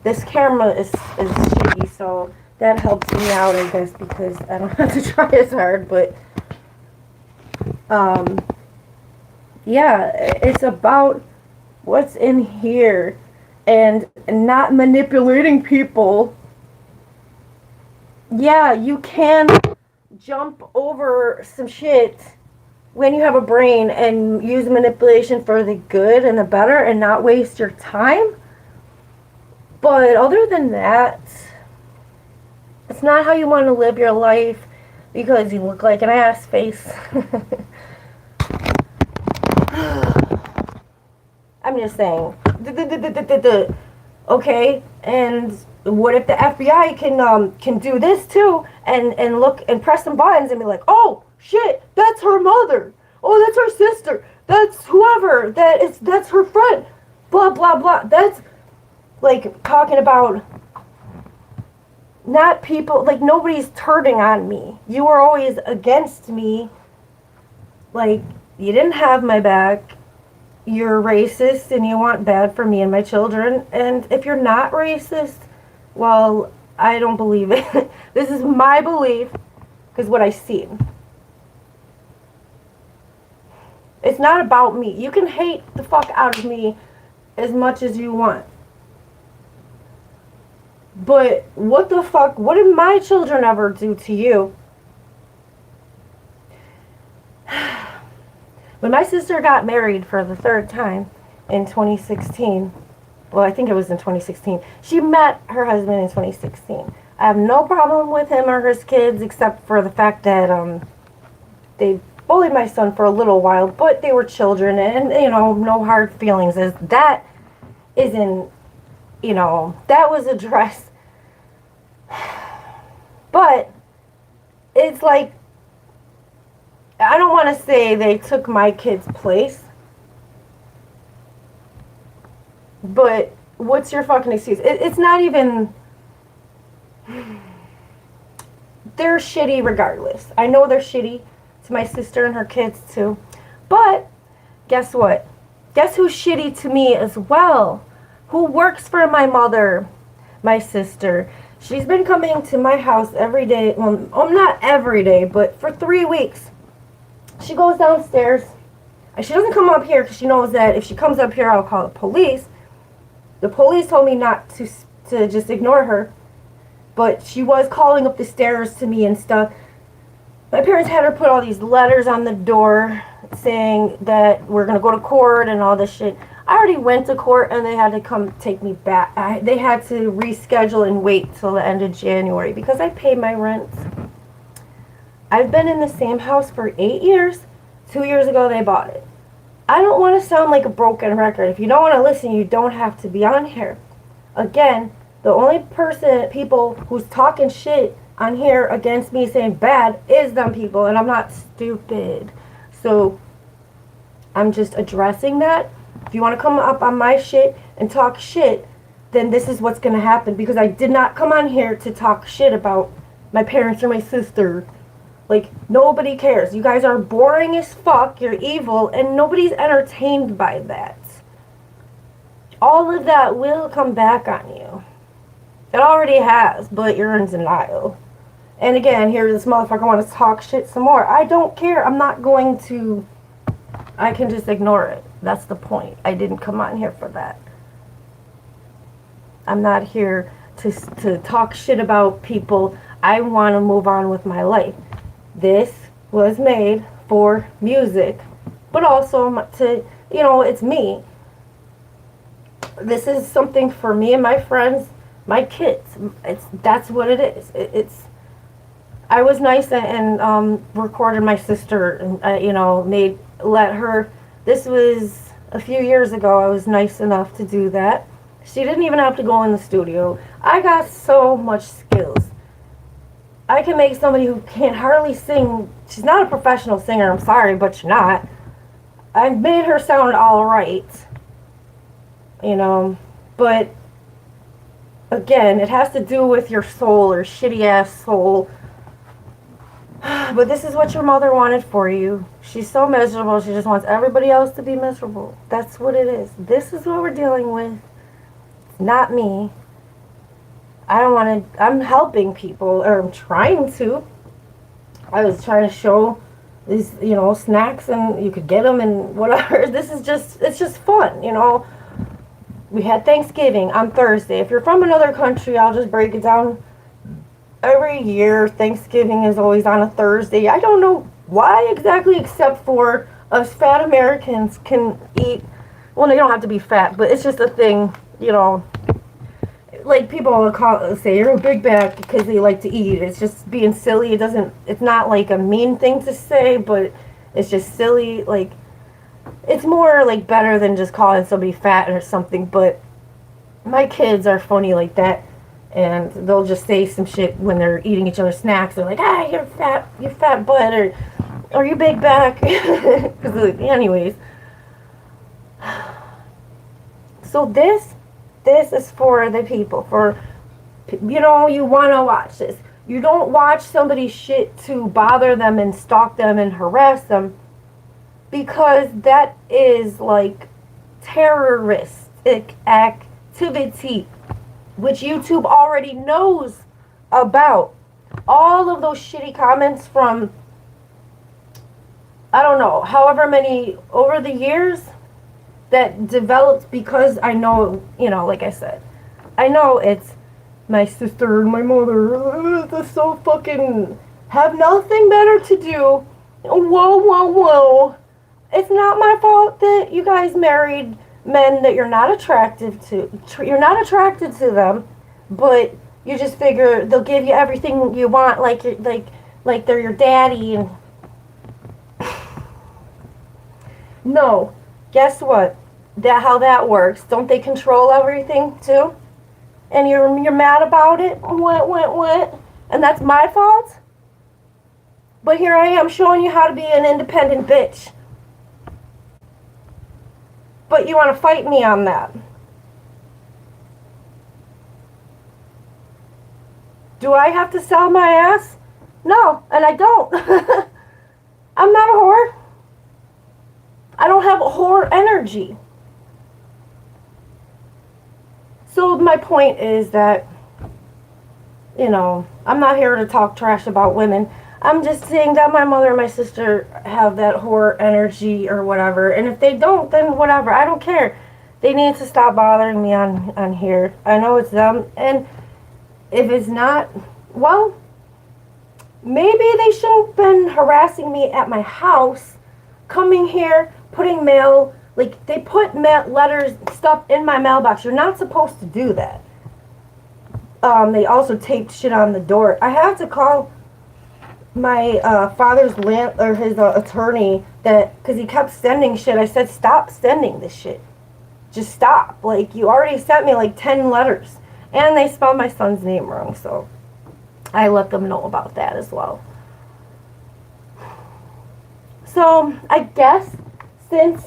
This camera is shaky, so that helps me out, I guess, because I don't have to try as hard, but yeah, it's about what's in here and not manipulating people. Yeah, you can jump over some shit when you have a brain and use manipulation for the good and the better and not waste your time. But other than that, it's not how you want to live your life because you look like an ass face. I'm just saying. Okay, and what if the FBI can do this too and look and press some buttons and be like, oh shit, that's her mother, oh that's her sister, that's whoever, that's her friend, blah blah blah. That's like talking about not people, like nobody's turning on me. You were always against me, like you didn't have my back. You're racist and you want bad for me and my children. And if you're not racist, well, I don't believe it. This is my belief because what I see. It's not about me. You can hate the fuck out of me as much as you want. But what the fuck, what did my children ever do to you? When my sister got married for the third time in 2016, well, I think it was in 2016, she met her husband in 2016. I have no problem with him or his kids except for the fact that they bullied my son for a little while, but they were children and, you know, no hard feelings. That isn't, you know, that was addressed But it's like, I don't want to say they took my kid's place, but what's your fucking excuse? It's not even... They're shitty regardless. I know they're shitty to my sister and her kids too. But guess what? Guess who's shitty to me as well? Who works for my mother? My sister. She's been coming to my house every day. Well, not every day, but for 3 weeks. She goes downstairs. She doesn't come up here because she knows that if she comes up here, I'll call the police. The police told me not to just ignore her. But she was calling up the stairs to me and stuff. My parents had her put all these letters on the door saying that we're going to go to court and all this shit. I already went to court and they had to come take me back. They had to reschedule and wait till the end of January because I paid my rent. I've been in the same house for 8 years. 2 years ago they bought it. I don't want to sound like a broken record. If you don't want to listen, you don't have to be on here. Again, the only people who's talking shit on here against me saying bad is them people, and I'm not stupid. So I'm just addressing that. If you want to come up on my shit and talk shit, then this is what's going to happen, because I did not come on here to talk shit about my parents or my sister. Like, nobody cares. You guys are boring as fuck, you're evil, and nobody's entertained by that. All of that will come back on you. It already has, but you're in denial. And again, here this motherfucker wants to talk shit some more. I don't care. I'm not going to... I can just ignore it. That's the point. I didn't come on here for that. I'm not here to talk shit about people. I want to move on with my life. This was made for music, but also to, you know, it's me. This is something for me and my friends, my kids. That's what it is. I was nice and recorded my sister and you know, let her. This was a few years ago. I was nice enough to do that. She didn't even have to go in the studio. I got so much skills. I can make somebody who can't hardly sing. She's not a professional singer. I'm sorry, but she's not. I made her sound all right. You know, but again, it has to do with your soul or shitty ass soul. But this is what your mother wanted for you. She's so miserable. She just wants everybody else to be miserable. That's what it is. This is what we're dealing with. It's not me. I don't want to. I'm helping people, or I'm trying to. I was trying to show these, you know, snacks, and you could get them and whatever. This is just, it's just fun, you know. We had Thanksgiving on Thursday. If you're from another country, I'll just break it down. Every year, Thanksgiving is always on a Thursday. I don't know why exactly, except for us fat Americans can eat. Well, they don't have to be fat, but it's just a thing, you know. Like, people will say you're a big back because they like to eat. It's just being silly. It's not like a mean thing to say, but it's just silly. Like, it's more like better than just calling somebody fat or something. But my kids are funny like that, and they'll just say some shit when they're eating each other's snacks. They're like, ah, you're fat butt, or you big back. Anyways. So this is for the people. For, you know, you want to watch this. You don't watch somebody's shit to bother them and stalk them and harass them, because that is like terroristic activity, which YouTube already knows about. All of those shitty comments from, I don't know, however many over the years that developed, because I know, you know, like I said, I know it's my sister and my mother. They're so fucking have nothing better to do. Whoa. It's not my fault that you guys married men that you're not attracted to. You're not attracted to them, but you just figure they'll give you everything you want, like they're your daddy. And no, guess what? How that works? Don't they control everything too? And you're mad about it? What? And that's my fault? But here I am showing you how to be an independent bitch. But you want to fight me on that. Do I have to sell my ass? No, and I don't. I'm not a whore. I don't have a whore energy. So my point is that, you know, I'm not here to talk trash about women. I'm just saying that my mother and my sister have that whore energy or whatever. And if they don't, then whatever. I don't care. They need to stop bothering me on here. I know it's them. And if it's not, well, maybe they shouldn't have been harassing me at my house, coming here, putting mail, like they put letters, stuff in my mailbox. You're not supposed to do that. They also taped shit on the door. I have to call my father's his attorney, that because he kept sending shit. I said, stop sending this shit. Just stop. Like, you already sent me like 10 letters. And they spelled my son's name wrong, so I let them know about that as well. So I guess since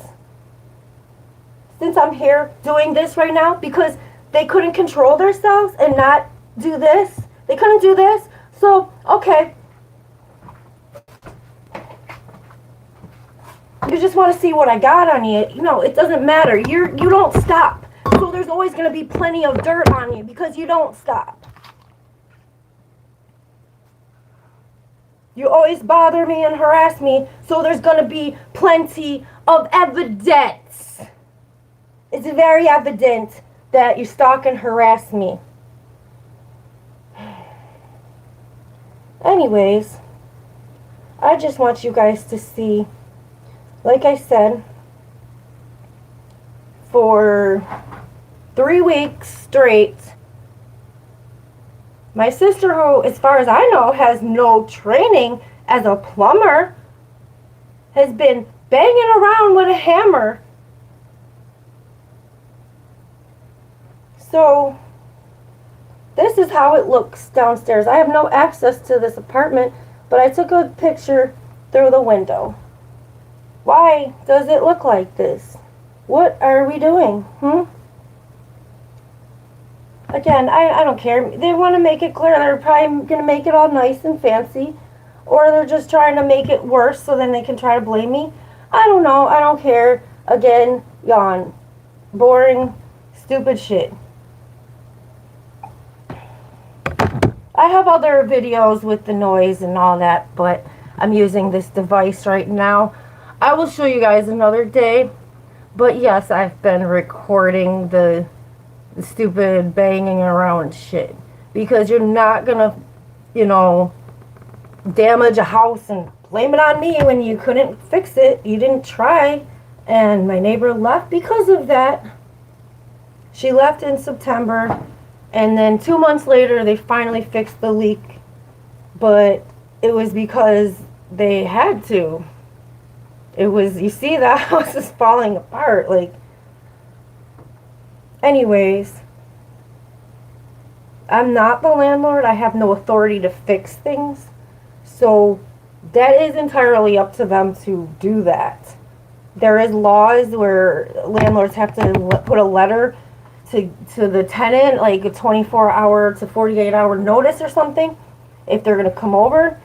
I'm here doing this right now, because they couldn't control themselves and not do this, they couldn't do this, so okay, you just want to see what I got on you. You know, it doesn't matter. You don't stop. So there's always going to be plenty of dirt on you because you don't stop. You always bother me and harass me, so there's going to be plenty of evidence. It's very evident that you stalk and harass me. Anyways, I just want you guys to see, like I said, for 3 weeks straight, my sister, who, as far as I know, has no training as a plumber, has been banging around with a hammer. So, this is how it looks downstairs. I have no access to this apartment, but I took a picture through the window. Why does it look like this? What are we doing? Again, I don't care. They want to make it clear. They're probably going to make it all nice and fancy. Or they're just trying to make it worse so then they can try to blame me. I don't know. I don't care. Again, yawn. Boring, stupid shit. I have other videos with the noise and all that, but I'm using this device right now. I will show you guys another day. But yes, I've been recording the stupid banging around shit. Because you're not gonna, you know, damage a house and blame it on me when you couldn't fix it. You didn't try. And my neighbor left because of that. She left in September. And then 2 months later, they finally fixed the leak. But it was because they had to. It was, you see, that house is falling apart. Like, anyways, I'm not the landlord. I have no authority to fix things. So that is entirely up to them to do that. There is laws where landlords have to put a letter to the tenant, like a 24-hour to 48-hour notice or something, if they're going to come over.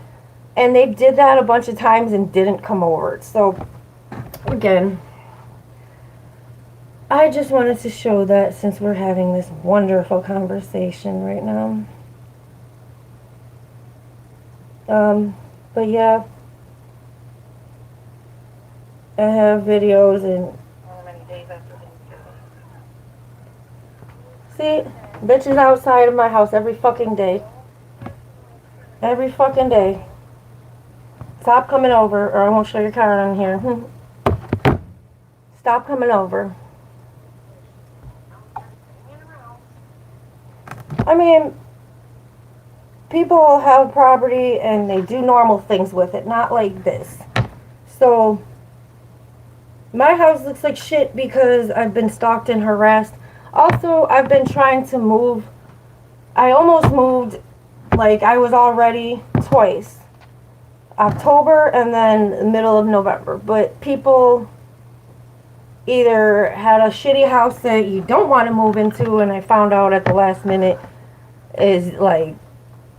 And they did that a bunch of times and didn't come over. So, again, I just wanted to show that since we're having this wonderful conversation right now. But yeah, I have videos and see, bitches outside of my house every fucking day. Every fucking day. Stop coming over or I won't show your card on here. Stop coming over. I mean, people have property and they do normal things with it, not like this. So, my house looks like shit because I've been stalked and harassed. Also, I've been trying to move. I almost moved Like, I was all ready twice. October and then the middle of November. But people either had a shitty house that you don't want to move into, and I found out at the last minute is like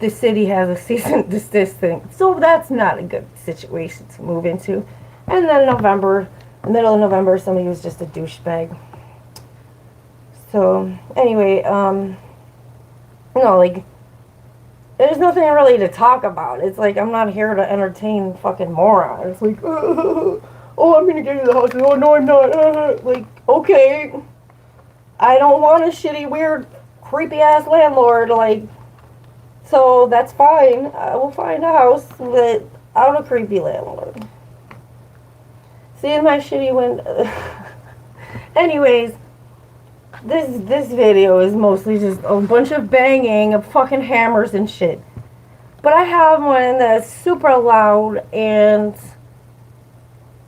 the city has a cease and desist thing. So that's not a good situation to move into. And then November, middle of November, somebody was just a douchebag. So anyway, like, there's nothing really to talk about. It's like, I'm not here to entertain fucking morons. It's like, oh, I'm gonna get you the house. Oh, no, I'm not. Like, okay. I don't want a shitty, weird, creepy-ass landlord. Like, so that's fine. I will find a house without a creepy landlord. See my shitty window. Anyways, this video is mostly just a bunch of banging of fucking hammers and shit. But I have one that's super loud and,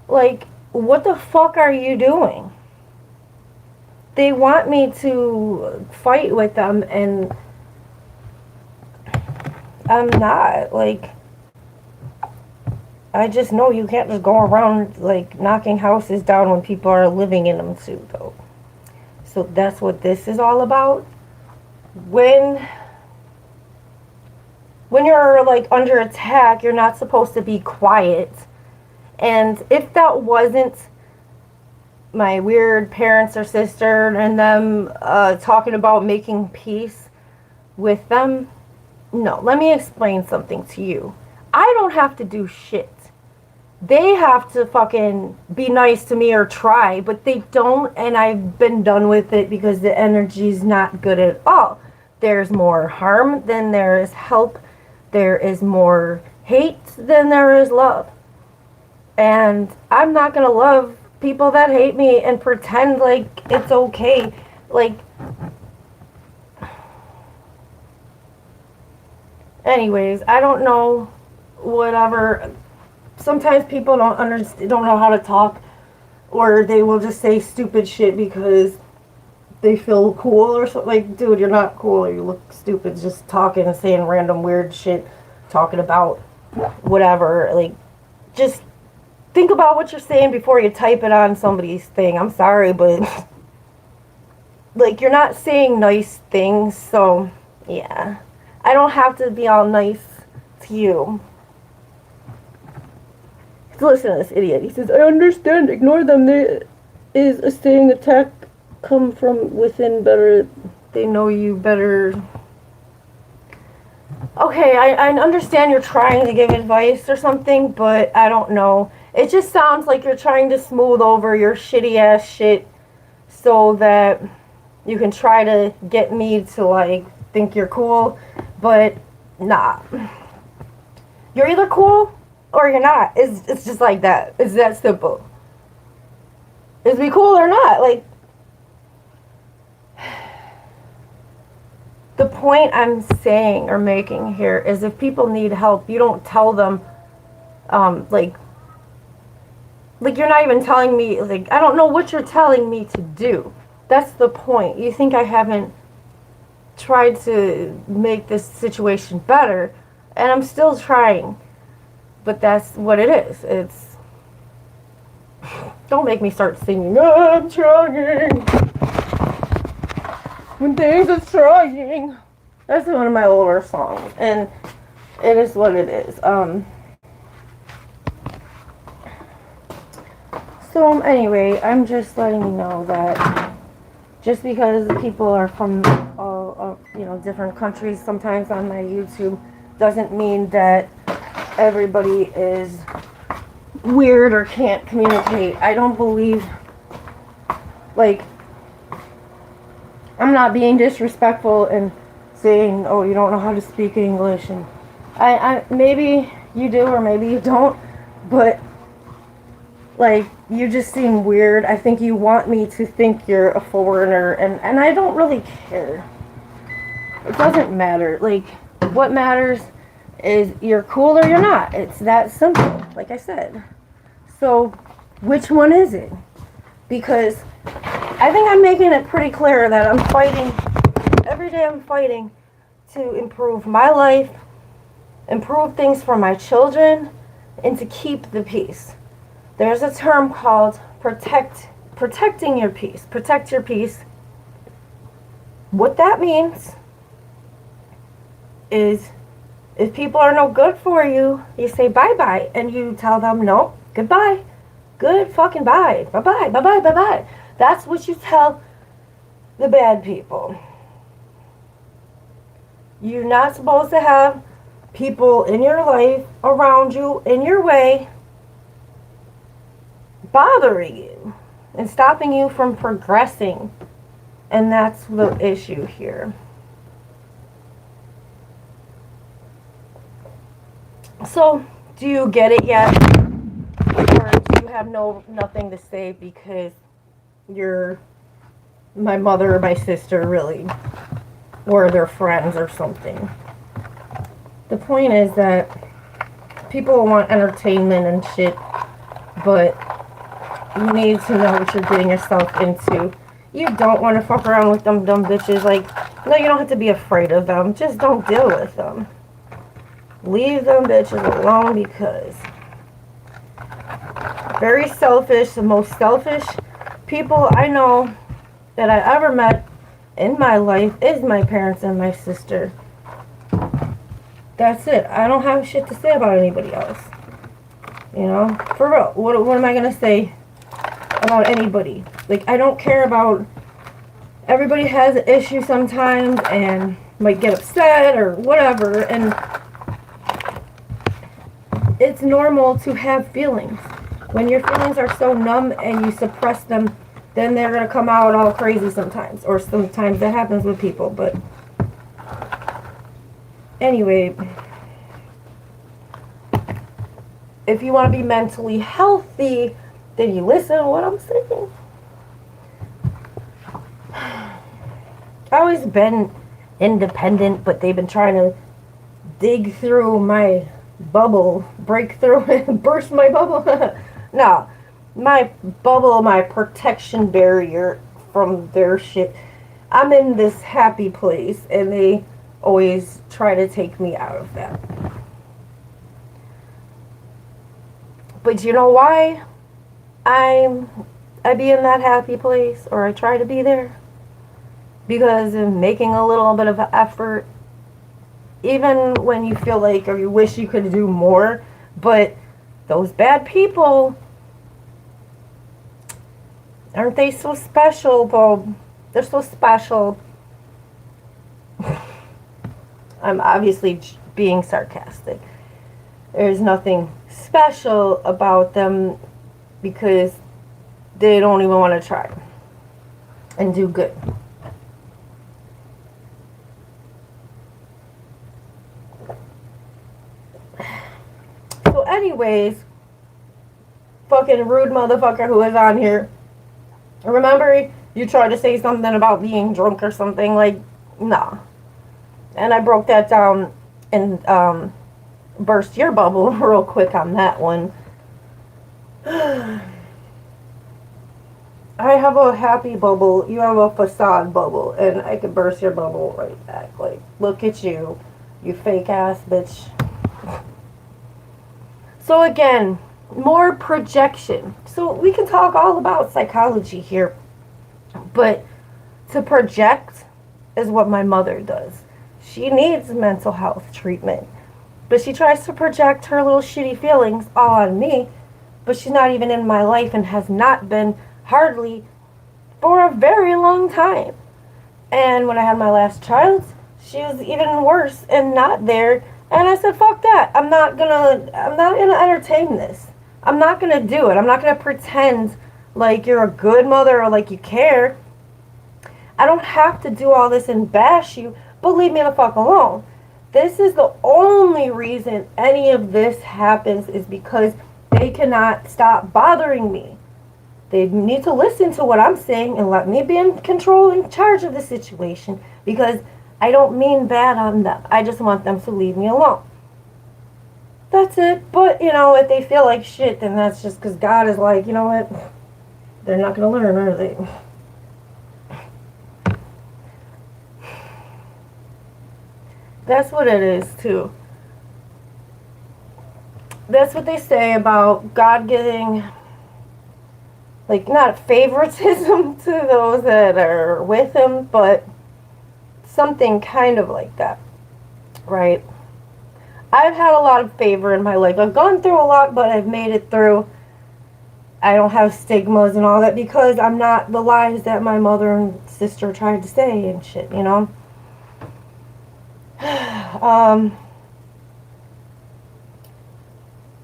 like, what the fuck are you doing? They want me to fight with them, and I'm not. Like, I just know you can't just go around, like, knocking houses down when people are living in them too, though. So that's what this is all about. When you're, like, under attack, you're not supposed to be quiet. And if that wasn't my weird parents or sister and them talking about making peace with them, no, let me explain something to you. I don't have to do shit. They have to fucking be nice to me or try, but they don't, and I've been done with it because the energy's not good at all. There's more harm than there is help. There is more hate than there is love. And I'm not gonna love people that hate me and pretend like it's okay. Like, anyways, I don't know, whatever. Sometimes people don't know how to talk, or they will just say stupid shit because they feel cool or something. Like, dude, you're not cool, or you look stupid just talking and saying random weird shit, talking about whatever. Like, just think about what you're saying before you type it on somebody's thing. I'm sorry, but like, you're not saying nice things, so yeah. I don't have to be all nice to you. Listen to this idiot. He says, I understand, ignore them. There is a saying, attack come from within better. They know you better. Okay, I understand you're trying to give advice or something, but I don't know. It just sounds like you're trying to smooth over your shitty ass shit so that you can try to get me to, like, think you're cool, but nah. You're either cool or you're not. It's just like that. It's that simple. Is we cool or not? Like, the point I'm saying or making here is, if people need help, you don't tell them, like you're not even telling me, like, I don't know what you're telling me to do. That's the point. You think I haven't tried to make this situation better, and I'm still trying. But that's what it is. It's... Don't make me start singing, I'm trying when things are trying. That's one of my older songs, and it is what it is. So anyway, I'm just letting you know that just because people are from all, different countries sometimes on my YouTube, doesn't mean that everybody is weird or can't communicate. I don't believe, like, I'm not being disrespectful and saying, oh, you don't know how to speak English, and I maybe you do or maybe you don't, but, like, you just seem weird. I think you want me to think you're a foreigner, and I don't really care. It doesn't matter. Like, what matters is you're cool or you're not. It's that simple, like I said. So, which one is it? Because I think I'm making it pretty clear that I'm fighting, every day I'm fighting to improve my life, improve things for my children, and to keep the peace. There's a term called protecting your peace. Protect your peace. What that means is if people are no good for you, you say bye-bye, and you tell them no, goodbye, good fucking bye, bye-bye, bye-bye, bye-bye. That's what you tell the bad people. You're not supposed to have people in your life, around you, in your way, bothering you and stopping you from progressing. And that's the issue here. So, do you get it yet? Or do you have nothing to say because you're my mother or my sister, really? Or they're friends or something? The point is that people want entertainment and shit, but you need to know what you're getting yourself into. You don't want to fuck around with them dumb bitches. Like, no, you don't have to be afraid of them. Just don't deal with them. Leave them bitches alone, because very selfish, the most selfish people I know that I ever met in my life is my parents and my sister. That's it. I don't have shit to say about anybody else. You know? For real. What am I going to say about anybody? Like, I don't care about... Everybody has an issue sometimes and might get upset or whatever, and it's normal to have feelings. When your feelings are so numb and you suppress them, then they're going to come out all crazy sometimes. Or sometimes that happens with people, but... Anyway, if you want to be mentally healthy, then you listen to what I'm saying. I've always been independent, but they've been trying to dig through my bubble, break through and burst my bubble. No, my bubble, my protection barrier from their shit. I'm in this happy place, and they always try to take me out of that. But you know why I be in that happy place, or I try to be there? Because of making a little bit of an effort, even when you feel like, or you wish you could do more, but those bad people, aren't they so special, Bob? They're so special. I'm obviously being sarcastic. There's nothing special about them, because they don't even want to try and do good. So anyways, fucking rude motherfucker who is on here, remember you tried to say something about being drunk or something? Like, nah. And I broke that down and burst your bubble real quick on that one. I have a happy bubble, you have a facade bubble, and I could burst your bubble right back. Like, look at you, you fake ass bitch. So again, more projection. So we can talk all about psychology here, but to project is what my mother does. She needs mental health treatment, but she tries to project her little shitty feelings all on me, but she's not even in my life and has not been hardly for a very long time. And when I had my last child, she was even worse and not there. And I said, fuck that. I'm not gonna entertain this. I'm not gonna do it. I'm not gonna pretend like you're a good mother or like you care. I don't have to do all this and bash you, but leave me the fuck alone. This is the only reason any of this happens, is because they cannot stop bothering me. They need to listen to what I'm saying and let me be in control, in charge of the situation, because I don't mean bad on them. I just want them to leave me alone. That's it. But, you know, if they feel like shit, then that's just because God is like, you know what? They're not going to learn, are they? That's what it is, too. That's what they say about God giving, like, not favoritism to those that are with him, but something kind of like that, right? I've had a lot of favor in my life. I've gone through a lot, but I've made it through. I don't have stigmas and all that because I'm not the lies that my mother and sister tried to say and shit, you know?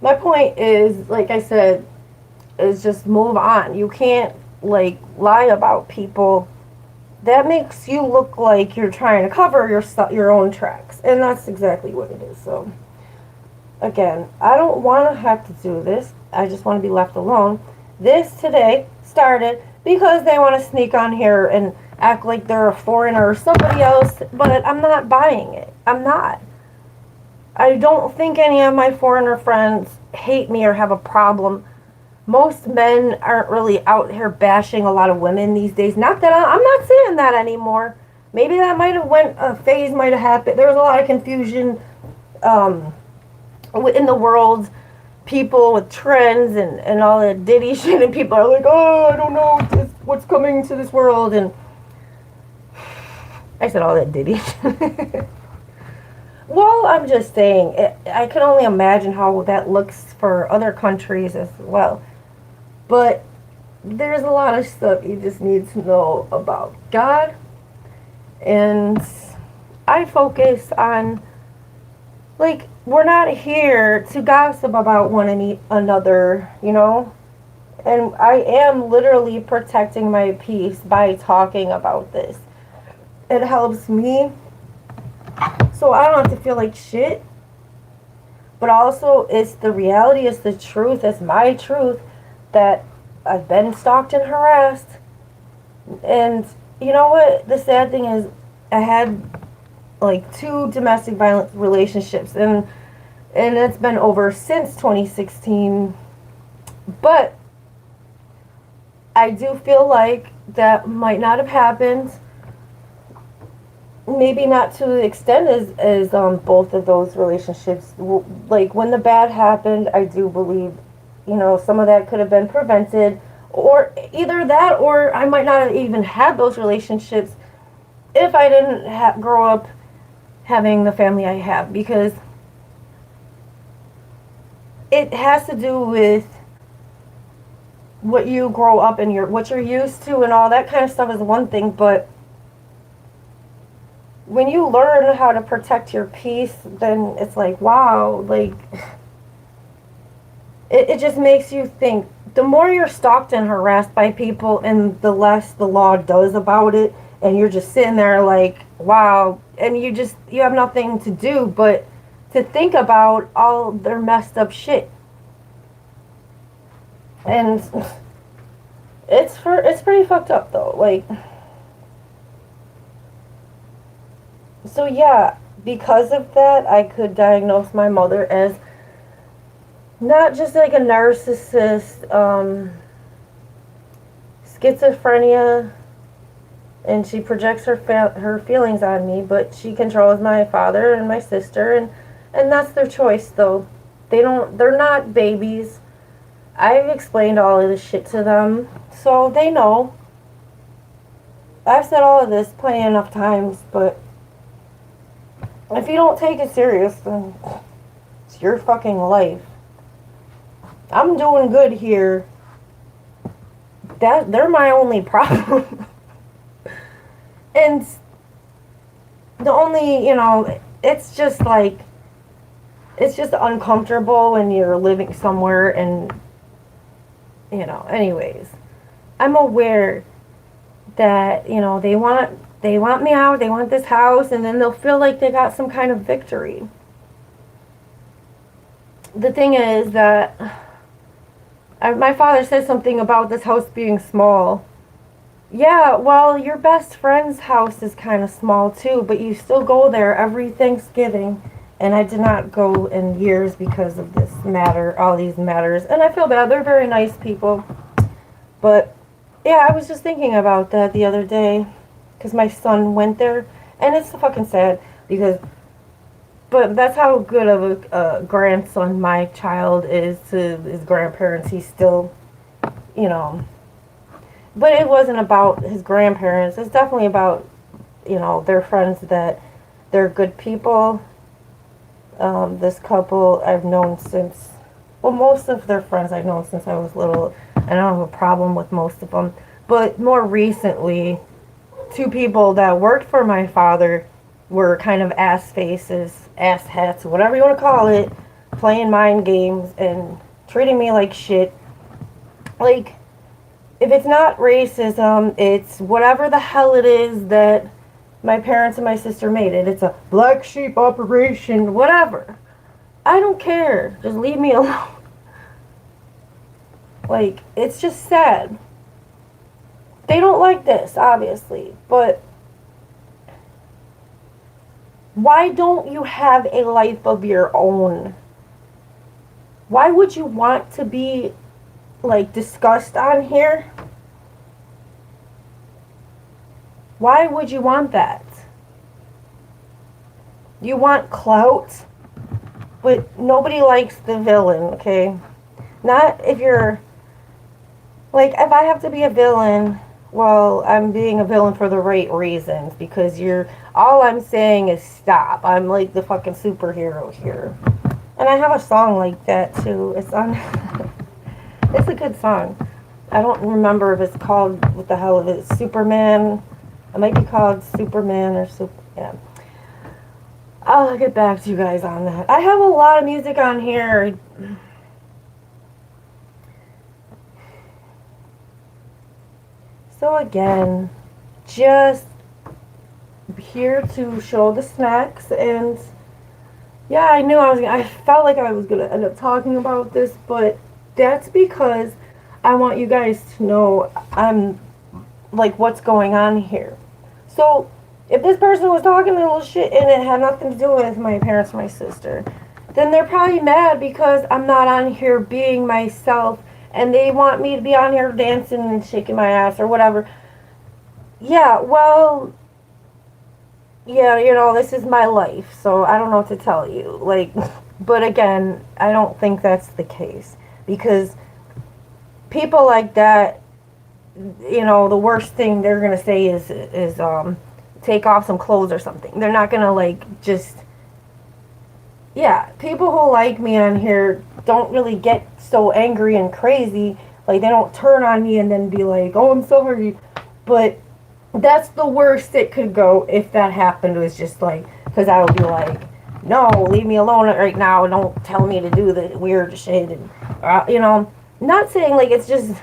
My point is, like I said, is just move on. You can't, like, lie about people. That makes you look like you're trying to cover your own tracks. And that's exactly what it is. So, again, I don't want to have to do this. I just want to be left alone. This today started because they want to sneak on here and act like they're a foreigner or somebody else. But I'm not buying it. I'm not. I don't think any of my foreigner friends hate me or have a problem. Most men aren't really out here bashing a lot of women these days. Not that I'm not saying that anymore. Maybe that might have a phase might have happened. There was a lot of confusion in the world. People with trends and all that Diddy shit, and people are like, oh, I don't know what's coming to this world. And I said all that Diddy shit. Well, I'm just saying, I can only imagine how that looks for other countries as well. But there's a lot of stuff you just need to know about God. And I focus on, like, we're not here to gossip about one another, you know? And I am literally protecting my peace by talking about this. It helps me, so I don't have to feel like shit. But also, it's the reality, it's the truth, it's my truth that I've been stalked and harassed. And you know what? The sad thing is, I had like 2 domestic violence relationships, and it's been over since 2016. But I do feel like that might not have happened. Maybe not to the extent as both of those relationships. Like, when the bad happened, I do believe, you know, some of that could have been prevented, or either that, or I might not have even had those relationships if I didn't grow up having the family I have, because it has to do with what you grow up and what you're used to and all that kind of stuff is one thing, but when you learn how to protect your peace, then it's like, wow, like, it just makes you think. The more you're stalked and harassed by people, and the less the law does about it, and you're just sitting there like, wow, and you have nothing to do but to think about all their messed up shit. And it's pretty fucked up though, like. So yeah, because of that, I could diagnose my mother as not just like a narcissist, schizophrenia, and she projects her feelings on me, but she controls my father and my sister, and that's their choice though. They're not babies. I've explained all of this shit to them, so they know. I've said all of this plenty enough times, but if you don't take it serious, then it's your fucking life. I'm doing good here. They're my only problem. And the only, you know, it's just uncomfortable when you're living somewhere and, you know, anyways. I'm aware that, you know, they want me out, they want this house, and then they'll feel like they got some kind of victory. The thing is that my father said something about this house being small. Yeah, well, your best friend's house is kind of small too, but you still go there every Thanksgiving, and I did not go in years because of this matter, all these matters, and I feel bad. They're very nice people, but yeah, I was just thinking about that the other day, because my son went there, and it's fucking sad, because But that's how good of a grandson my child is to his grandparents. He's still, you know. But it wasn't about his grandparents. It's definitely about, their friends that they're good people. This couple I've known since, well, most of their friends I've known since I was little. I don't have a problem with most of them. But more recently, two people that worked for my father were kind of ass faces, ass hats, whatever you want to call it, playing mind games and treating me like shit. Like, if it's not racism, it's whatever the hell it is that my parents and my sister made it. It's a black sheep operation, whatever. I don't care. Just leave me alone. Like, it's just sad. They don't like this, obviously, but why don't you have a life of your own? Why would you want to be, like, discussed on here? Why would you want that? You want clout, but nobody likes the villain, okay? Not if you're, like, if I have to be a villain, well, I'm being a villain for the right reasons, because all I'm saying is stop. I'm like the fucking superhero here. And I have a song like that too. It's on, it's a good song. I don't remember if it's called, what the hell is it, Superman. It might be called Superman or yeah. I'll get back to you guys on that. I have a lot of music on here. So again, just here to show the snacks, and yeah, I felt like I was gonna end up talking about this, but that's because I want you guys to know I'm like what's going on here. So if this person was talking a little shit and it had nothing to do with my parents or my sister, then they're probably mad because I'm not on here being myself and they want me to be on here dancing and shaking my ass or whatever. Yeah, well, yeah, this is my life, so I don't know what to tell you. Like, but again, I don't think that's the case, because people like that, the worst thing they're gonna say is take off some clothes or something. They're not gonna like just, yeah, people who like me on here don't really get so angry and crazy. Like, they don't turn on me and then be like, oh, I'm sorry. But that's the worst it could go if that happened, was just like, because I would be like, no, leave me alone right now. Don't tell me to do the weird shit. And, not saying like it's just,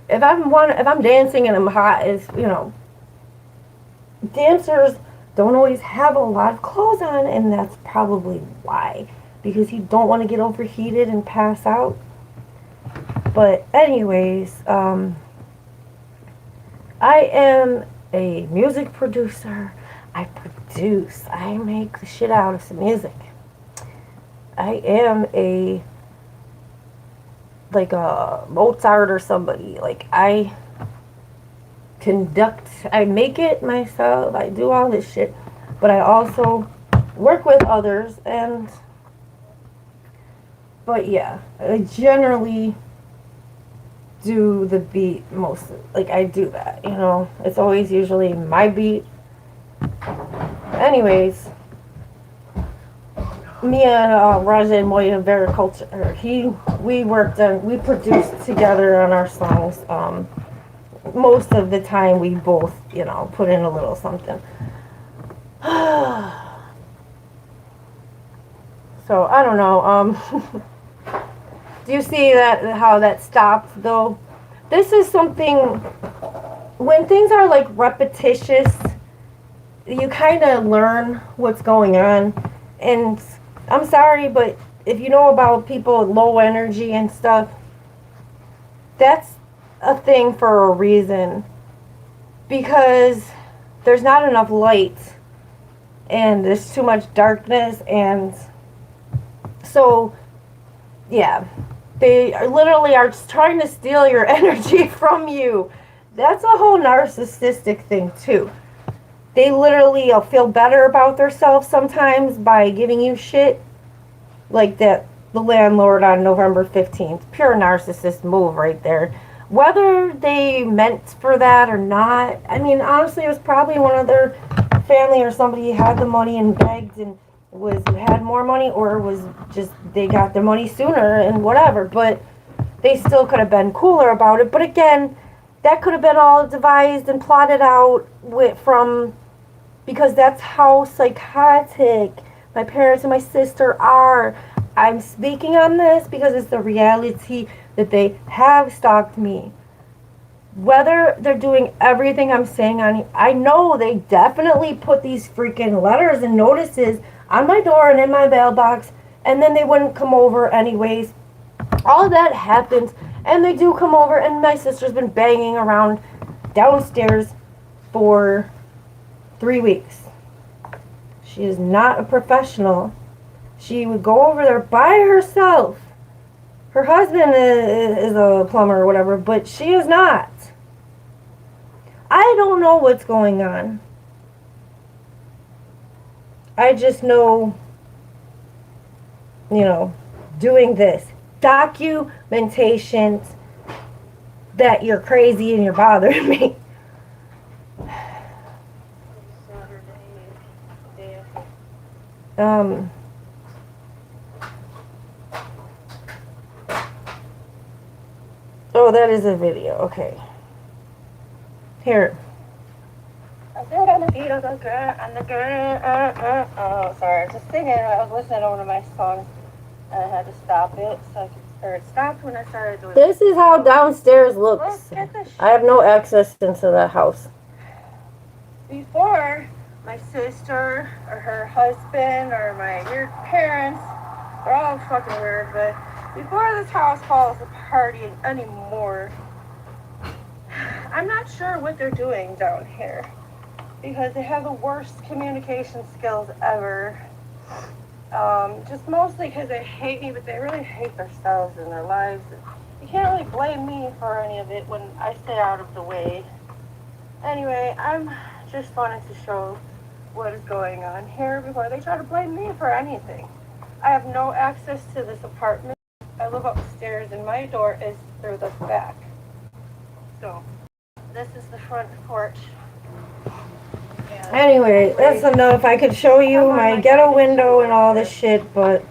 if I'm dancing and I'm hot, it's, dancers don't always have a lot of clothes on, and that's probably why, because you don't want to get overheated and pass out. But anyways, I am a music producer. I make the shit out of some music. I am like a Mozart or somebody. Like, I make it myself. I do all this shit, but I also work with others, but yeah, I generally do the beat mostly. Like, I do that, it's always usually my beat. Anyways, me and Raja Moya Vericulture, we produced together on our songs. Most of the time we both, put in a little something. So, I don't know, do you see how that stopped, though? This is something, when things are, like, repetitious, you kind of learn what's going on. And I'm sorry, but if you know about people with low energy and stuff, that's a thing for a reason. Because there's not enough light, and there's too much darkness, and so, yeah. They literally are trying to steal your energy from you. That's a whole narcissistic thing, too. They literally feel better about themselves sometimes by giving you shit like that. The landlord on November 15th. Pure narcissist move right there. Whether they meant for that or not, I mean, honestly, it was probably one of their family or somebody had the money and begged and had more money, or was just they got their money sooner and whatever. But they still could have been cooler about it. But again, that could have been all devised and plotted out from, because that's how psychotic my parents and my sister are. I'm speaking on this because it's the reality that they have stalked me. Whether they're doing everything I'm saying on, I know they definitely put these freaking letters and notices on my door and in my mailbox, and then they wouldn't come over anyways. All that happens, and they do come over, and my sister's been banging around downstairs for 3 weeks. She is not a professional. She would go over there by herself. Her husband is a plumber or whatever, but she is not. I don't know what's going on. I just know, doing this. Documentations that you're crazy and you're bothering me. Oh, that is a video. Okay. Here. I said on the beat of the girl, and the girl, oh, sorry, just singing. I was listening to one of my songs, and I had to stop it, or it stopped when I started doing it. This is how downstairs looks. I have no access into the house. Before, my sister, or her husband, or my weird parents, they're all fucking weird, but before this house falls apart anymore, I'm not sure what they're doing down here, because they have the worst communication skills ever. Just mostly because they hate me, but they really hate themselves and their lives. You can't really blame me for any of it when I stay out of the way. Anyway, I'm just wanted to show what is going on here before they try to blame me for anything. I have no access to this apartment. I live upstairs and my door is through the back. So, this is the front porch. Anyway, that's enough. I could show you my ghetto window and all this shit, but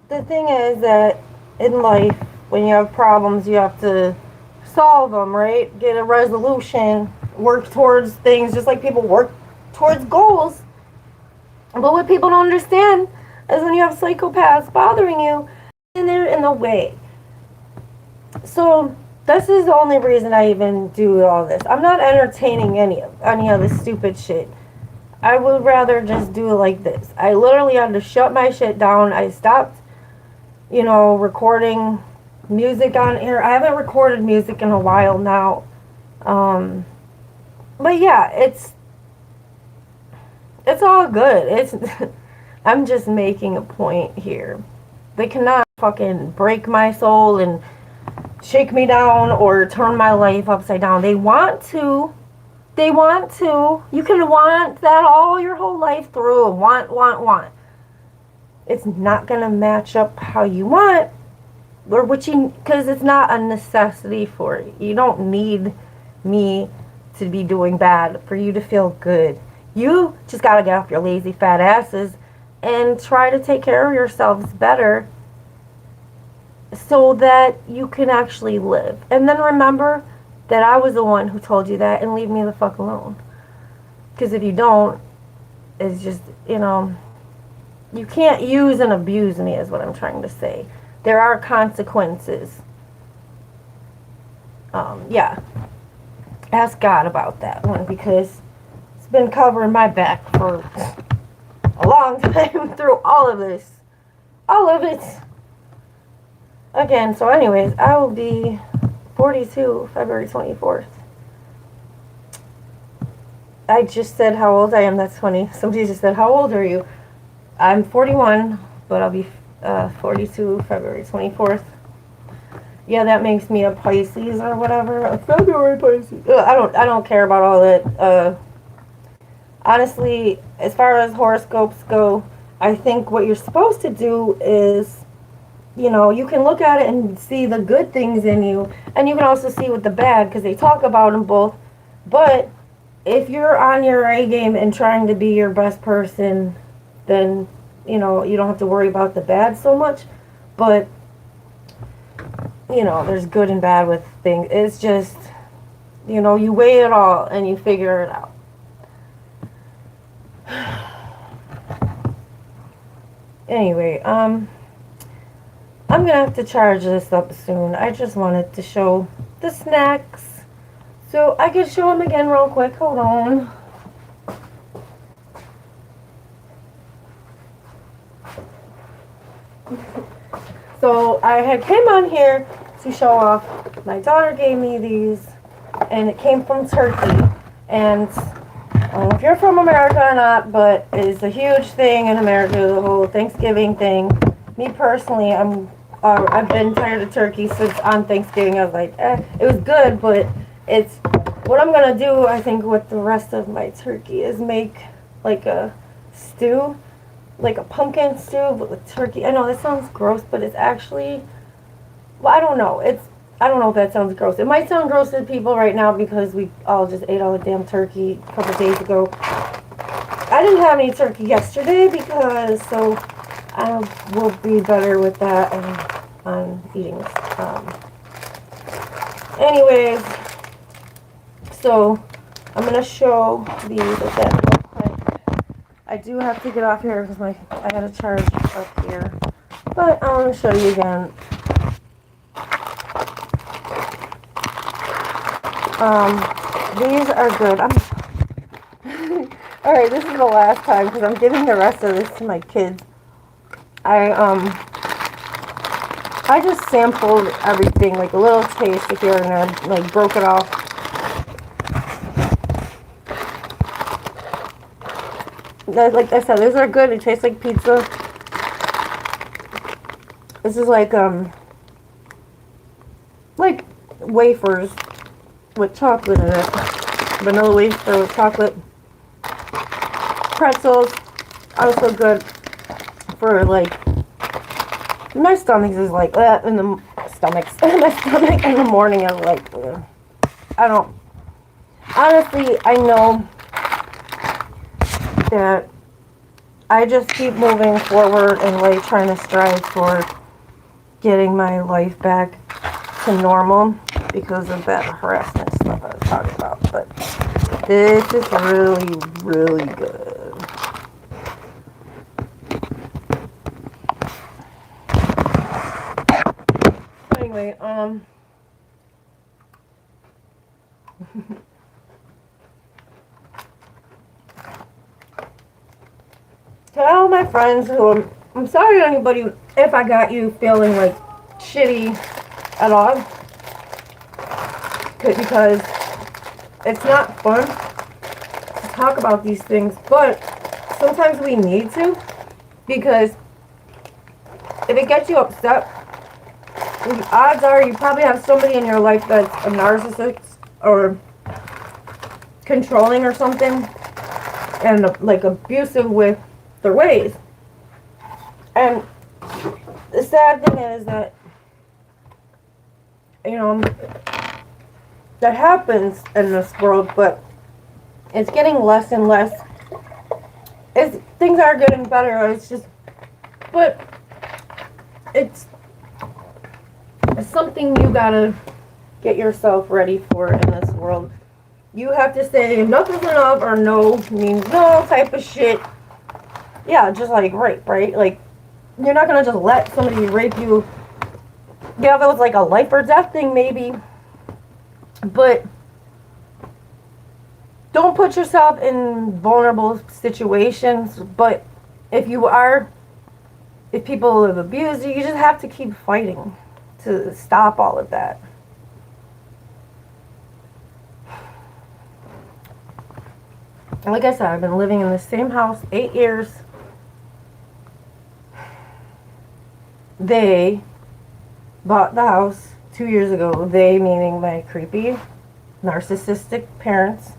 the thing is that in life, when you have problems, you have to solve them, right? Get a resolution, work towards things, just like people work towards goals. But what people don't understand is when you have psychopaths bothering you, and they're in the way. So this is the only reason I even do all this. I'm not entertaining any of this stupid shit. I would rather just do it like this. I literally had to shut my shit down. I stopped, recording music on here. I haven't recorded music in a while now. But yeah, it's all good. I'm just making a point here. They cannot fucking break my soul and shake me down or turn my life upside down. They want to. You can want that all your whole life through. Want. It's not going to match up how you want, or because it's not a necessity for you. You don't need me to be doing bad for you to feel good. You just got to get off your lazy fat asses and try to take care of yourselves better so that you can actually live. And then remember that I was the one who told you that, and leave me the fuck alone. Because if you don't, it's just, you can't use and abuse me is what I'm trying to say. There are consequences. Yeah. Ask God about that one, because it's been covering my back for a long time through all of this. All of it. Again, so anyways, I will be 42 February 24th. I just said how old I am. That's funny. Somebody just said, how old are you? I'm 41, but I'll be 42 February 24th. Yeah, that makes me a Pisces or whatever. A February Pisces. I don't care about all that. Honestly, as far as horoscopes go, I think what you're supposed to do is, you can look at it and see the good things in you, and you can also see with the bad, because they talk about them both. But if you're on your A game and trying to be your best person, then, you don't have to worry about the bad so much. But, there's good and bad with things. It's just, you weigh it all and you figure it out. Anyway, I'm gonna have to charge this up soon. I just wanted to show the snacks. So I can show them again real quick. Hold on. So I had came on here to show off. My daughter gave me these, and it came from Turkey. And I don't know if you're from America or not, but it's a huge thing in America, the whole Thanksgiving thing. Me personally, I've been tired of turkey since on Thanksgiving. I was like, it was good, but it's what I'm gonna do. I think with the rest of my turkey is make like a stew, like a pumpkin stew, but with turkey. I know that sounds gross, but it's actually, well, I don't know. I don't know if that sounds gross. It might sound gross to people right now because we all just ate all the damn turkey a couple days ago. I didn't have any turkey yesterday so I will be better with that on eating this. Anyways, so I'm going to show these again real quick. I do have to get off here because I got to charge up here. But I want to show you again. These are good. Alright, this is the last time because I'm giving the rest of this to my kids. I just sampled everything, like a little taste here and there, like broke it off. Like I said, these are good. It tastes like pizza. This is like wafers with chocolate in it. Vanilla wafer with chocolate. Pretzels, also good for my stomach is like that in the stomachs. My stomach in the morning is like, I don't, honestly, I know that I just keep moving forward and trying to strive for getting my life back to normal because of that harassment stuff I was talking about. But this is really, really good. Anyway, to all my friends who I'm sorry to anybody if I got you feeling like shitty at all, because it's not fun to talk about these things, but sometimes we need to, because if it gets you upset, the odds are you probably have somebody in your life that's a narcissist or controlling or something, and abusive with their ways. And the sad thing is that that happens in this world, but it's getting less and less. Things are getting better. But it's something you gotta get yourself ready for in this world. You have to say enough is enough, or no means no type of shit. Yeah, just like rape, right? Like, you're not gonna just let somebody rape you. Yeah, that was like a life or death thing, maybe. But don't put yourself in vulnerable situations. But if people have abused you, you just have to keep fighting to stop all of that. Like I said, I've been living in the same house 8 years. They bought the house 2 years ago, they meaning my creepy, narcissistic parents,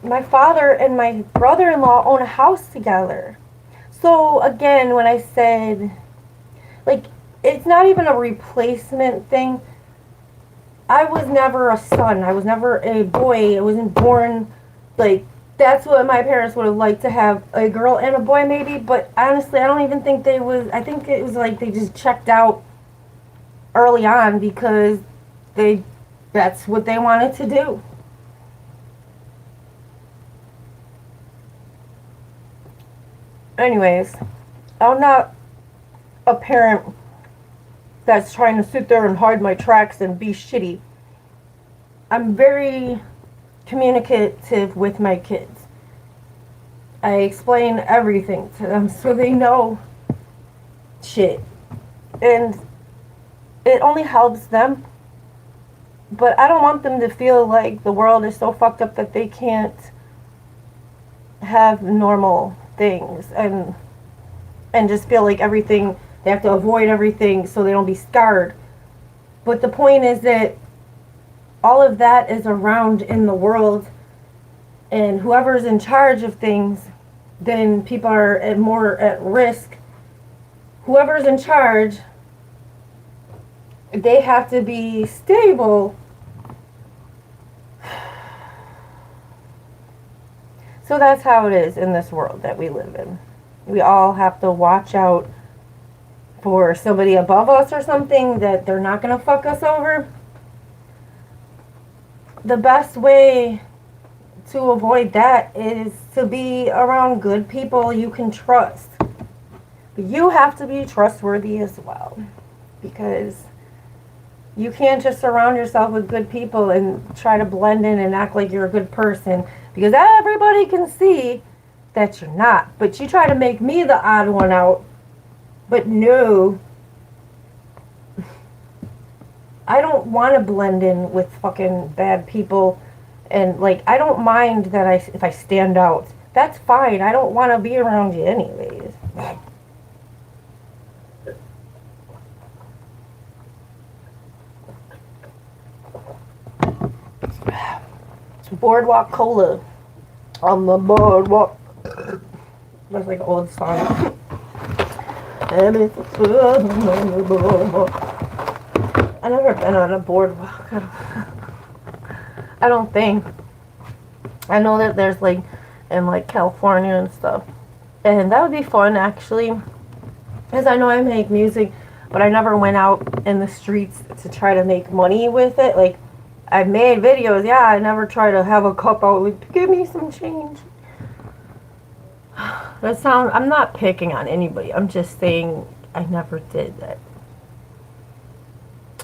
my father and my brother-in-law own a house together. So again, when I said, like, it's not even a replacement thing. I was never a son. I was never a boy. I wasn't born, like, that's what my parents would have liked to have, a girl and a boy maybe, but honestly, I don't even think I think it was like they just checked out early on because that's what they wanted to do. Anyways, I'm not a parent that's trying to sit there and hide my tracks and be shitty. I'm very communicative with my kids. I explain everything to them so they know shit. And it only helps them. But I don't want them to feel like the world is so fucked up that they can't have normal things and just feel like everything, they have to avoid everything so they don't be scarred. But the point is that all of that is around in the world, and whoever's in charge of things, then people are more at risk. Whoever's in charge, they have to be stable. So that's how it is in this world that we live in. We all have to watch out for somebody above us or something, that they're not going to fuck us over. The best way to avoid that is to be around good people you can trust. But you have to be trustworthy as well, because you can't just surround yourself with good people and try to blend in and act like you're a good person, because everybody can see that you're not. But you try to make me the odd one out. But no, I don't want to blend in with fucking bad people. And, like, I don't mind that if I stand out. That's fine. I don't want to be around you anyways. Boardwalk Cola on the boardwalk. That's like an old song. And it's fun on the boardwalk. I've never been on a boardwalk. I don't think. I know that there's like in like California and stuff. And that would be fun actually. Because I know I make music, but I never went out in the streets to try to make money with it. Like, I've made videos, yeah, I never try to have a cup out, like, give me some change. I'm not picking on anybody. I'm just saying I never did that.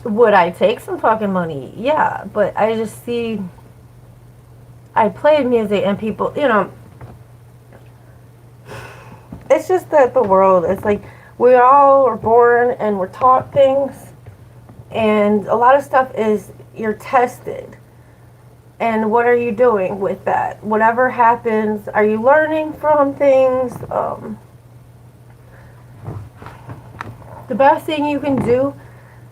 Would I take some fucking money? Yeah, but I just see, I played music and people, it's just that the world, it's like, we all are born and we're taught things, and a lot of stuff is, you're tested. And what are you doing with that? Whatever happens, are you learning from things? The best thing you can do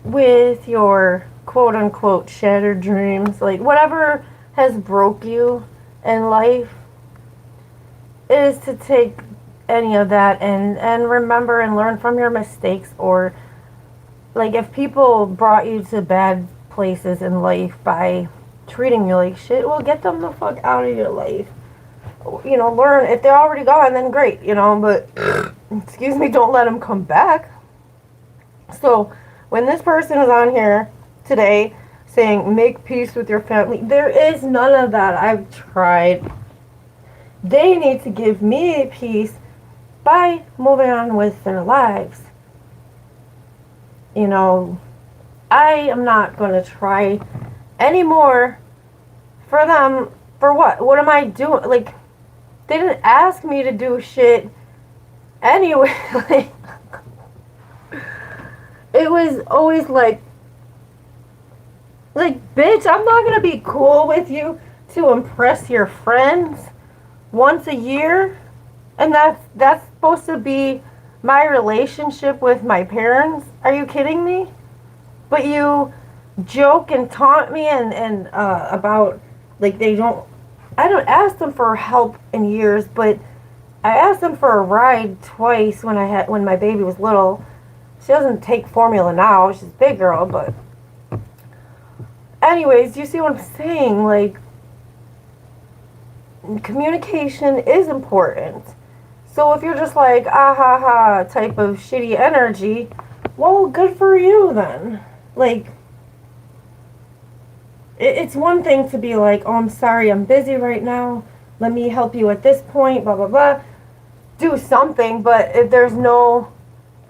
with your quote-unquote shattered dreams, like whatever has broke you in life, is to take any of that and remember and learn from your mistakes. Or, like, if people brought you to bad places in life by treating you like shit, well, get them the fuck out of your life. Learn. If they're already gone, then great, but excuse me, don't let them come back. So when this person is on here today saying make peace with your family, there is none of that. I've tried. They need to give me peace by moving on with their lives. I am not going to try anymore for them. For what? What am I doing? Like, they didn't ask me to do shit anyway. Like, it was always like, bitch, I'm not going to be cool with you to impress your friends once a year. And that's supposed to be my relationship with my parents? Are you kidding me? But you joke and taunt me and about, like, I don't ask them for help in years, but I asked them for a ride twice when my baby was little. She doesn't take formula now. She's a big girl, but anyways, you see what I'm saying? Like, communication is important. So if you're just like, ah ha ha type of shitty energy, well, good for you then. Like, it's one thing to be like, oh, I'm sorry, I'm busy right now. Let me help you at this point, blah, blah, blah. Do something, but if there's no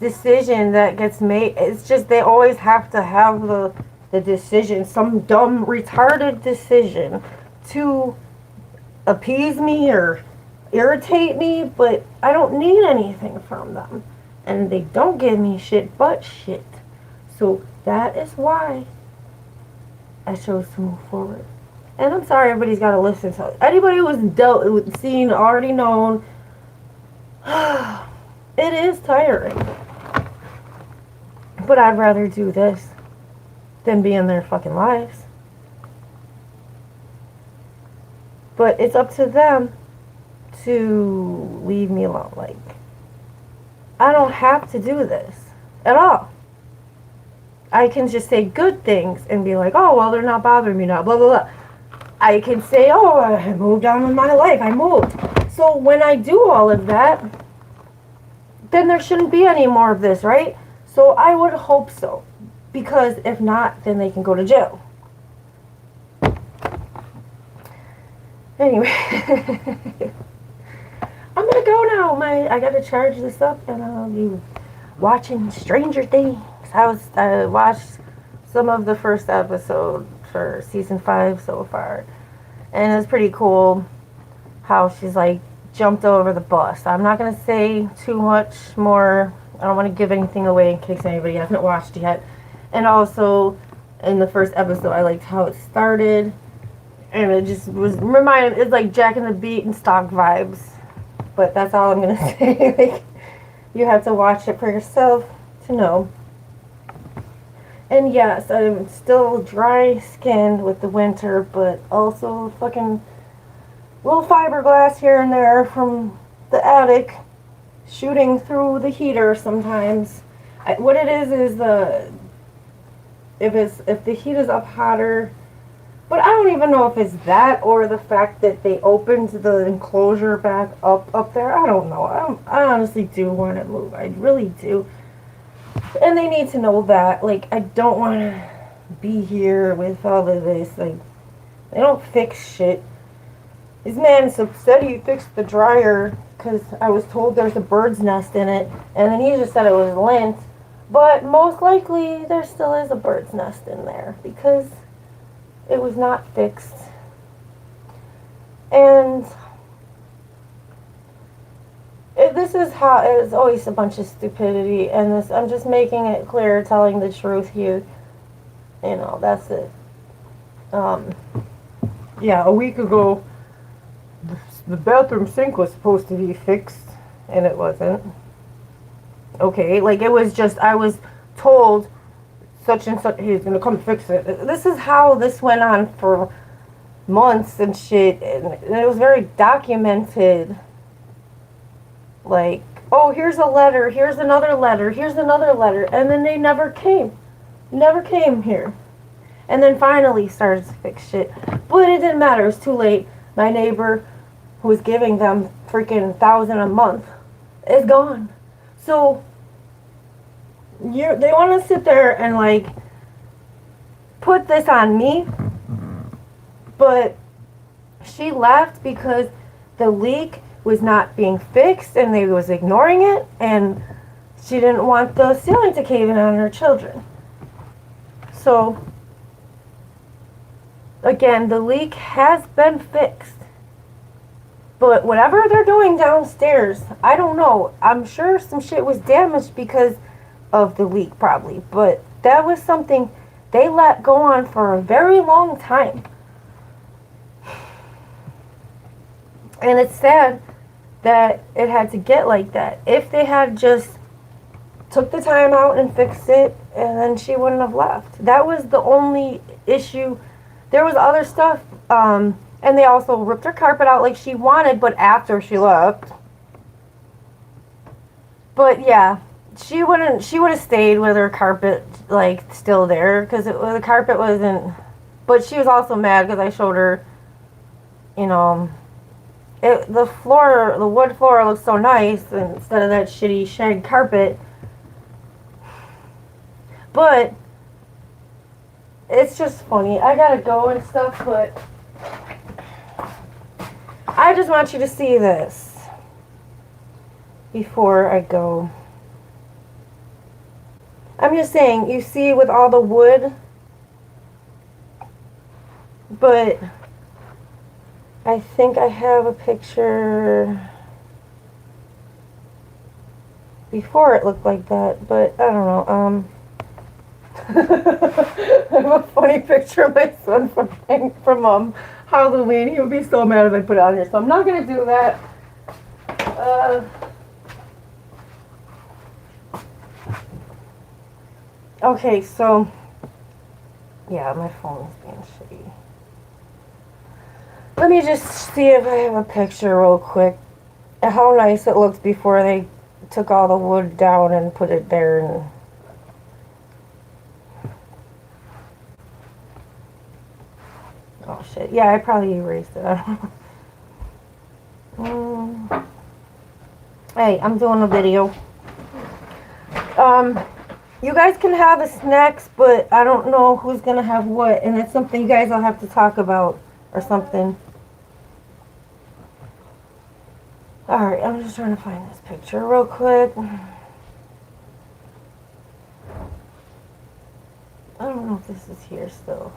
decision that gets made, it's just they always have to have the decision, some dumb, retarded decision to appease me or irritate me, but I don't need anything from them. And they don't give me shit but shit. So that is why I chose to move forward. And I'm sorry everybody's got to listen to it. Anybody who's dealt with, seen, already known, it is tiring. But I'd rather do this than be in their fucking lives. But it's up to them to leave me alone. Like, I don't have to do this at all. I can just say good things and be like, oh, well, they're not bothering me now, blah, blah, blah. I can say, oh, I moved on with my life. I moved. So when I do all of that, then there shouldn't be any more of this, right? So I would hope so. Because if not, then they can go to jail. Anyway. I'm going to go now. I got to charge this up and I'll be watching Stranger Things. I watched some of the first episode for season 5 so far. And it's pretty cool how she's like jumped over the bus. I'm not going to say too much more. I don't want to give anything away in case anybody hasn't watched yet. And also, in the first episode, I liked how it started. And it just was reminded, it's like Jack and the Beanstalk vibes. But that's all I'm going to say. Like, you have to watch it for yourself to know. And yes, I'm still dry skinned with the winter, but also fucking little fiberglass here and there from the attic shooting through the heater sometimes. What it is if the heat is up hotter, but I don't even know if it's that or the fact that they opened the enclosure back up there. I don't know. I honestly do want to move. I really do. And they need to know that. Like, I don't want to be here with all of this. Like, they don't fix shit. This man said he fixed the dryer because I was told there's a bird's nest in it. And then he just said it was lint. But most likely there still is a bird's nest in there because it was not fixed. And this is how it's always a bunch of stupidity, and I'm just making it clear, telling the truth here. You know, that's it. Yeah, a week ago, the bathroom sink was supposed to be fixed, and it wasn't. Okay, like it was just, I was told such and such, he's gonna come fix it. This is how this went on for months and shit, and it was very documented. Like, oh, here's a letter, here's another letter, here's another letter, and then they never came here. And then finally started to fix shit. But it didn't matter, it was too late. My neighbor, who was giving them freaking $1,000 a month, is gone. So, they want to sit there and, like, put this on me. But she left because the leak was not being fixed and they was ignoring it, and she didn't want the ceiling to cave in on her children. So, again, the leak has been fixed. But whatever they're doing downstairs, I don't know. I'm sure some shit was damaged because of the leak, probably. But that was something they let go on for a very long time. And it's sad that it had to get like that. If they had just took the time out and fixed it and then she wouldn't have left. That was the only issue. There was other stuff, and they also ripped her carpet out like she wanted, but after she left. But yeah, she would have stayed with her carpet like still there, because the carpet wasn't. But she was also mad because I showed her, you know, the wood floor looks so nice instead of that shitty shag carpet. But it's just funny. I gotta go and stuff, but I just want you to see this before I go. I'm just saying, you see with all the wood, but I think I have a picture before it looked like that, but I don't know. I have a funny picture of my son from Halloween. He would be so mad if I put it on here, so I'm not gonna do that. Okay, so yeah, my phone is being shitty. Let me just see if I have a picture real quick of how nice it looked before they took all the wood down and put it there. And oh shit, yeah, I probably erased it. Hey, I'm doing a video. You guys can have the snacks, but I don't know who's gonna have what, and it's something you guys will have to talk about or something. Alright, I'm just trying to find this picture real quick. I don't know if this is here still.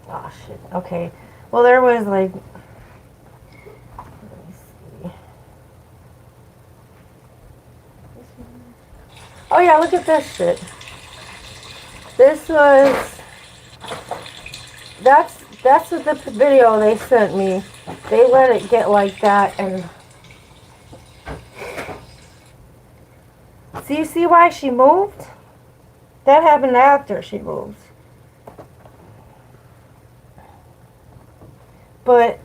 Oh shit, okay. Well, there was like, let me see. Oh yeah, look at this shit. This was, that's what the video they sent me. They let it get like that, and so you see why she moved? That happened after she moved. But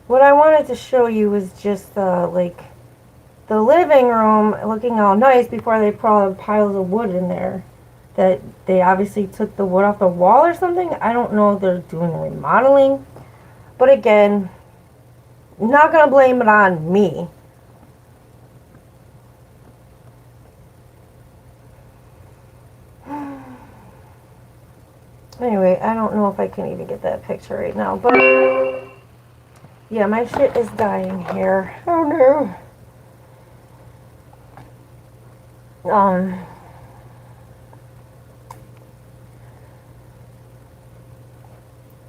what I wanted to show you was just like the living room looking all nice before they put all the piles of wood in there. That they obviously took the wood off the wall or something. I don't know if they're doing remodeling. But again, I'm not going to blame it on me. Anyway, I don't know if I can even get that picture right now. But yeah, my shit is dying here. Oh no.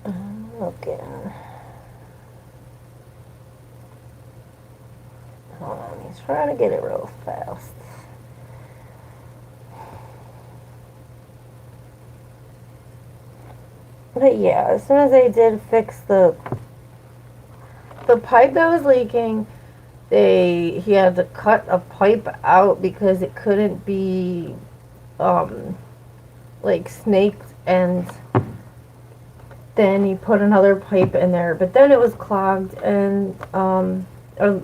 I'm looking. Hold on, he's trying to get it real fast. But yeah, as soon as they did fix the pipe that was leaking, he had to cut a pipe out because it couldn't be like snaked, and then he put another pipe in there, but then it was clogged, and or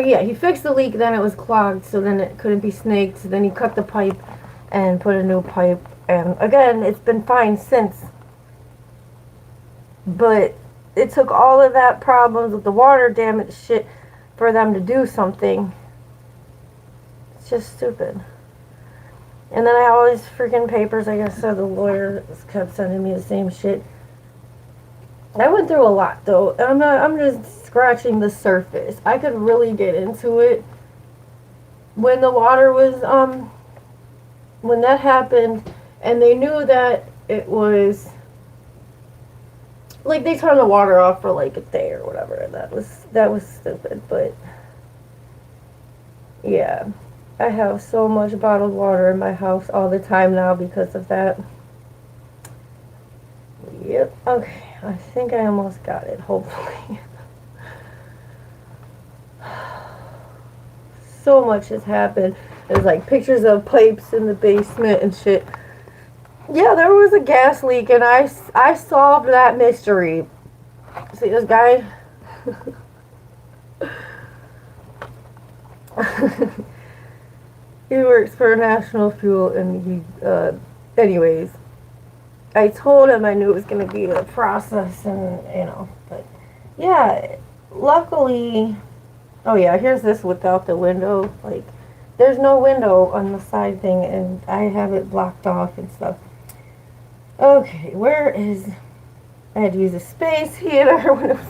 yeah, he fixed the leak, then it was clogged, so then it couldn't be snaked, so then he cut the pipe and put a new pipe, and again, it's been fine since. But it took all of that problems with the water damage shit for them to do something. It's just stupid. And then I have all these freaking papers. I guess so the lawyer kept sending me the same shit. I went through a lot though. I'm just scratching the surface. I could really get into it. When the water was when that happened, and they knew that it was like they turned the water off for like a day or whatever, and that was stupid. But yeah, I have so much bottled water in my house all the time now because of that. Yep. Okay, I think I almost got it, hopefully. so much has happened. There's like pictures of pipes in the basement and shit. Yeah, there was a gas leak, and I solved that mystery. See this guy? He works for National Fuel, and anyways, I told him I knew it was going to be a process, and, but, yeah, luckily, oh yeah, here's this without the window, like, there's no window on the side thing, and I have it blocked off and stuff. Okay, I had to use a space heater when it was,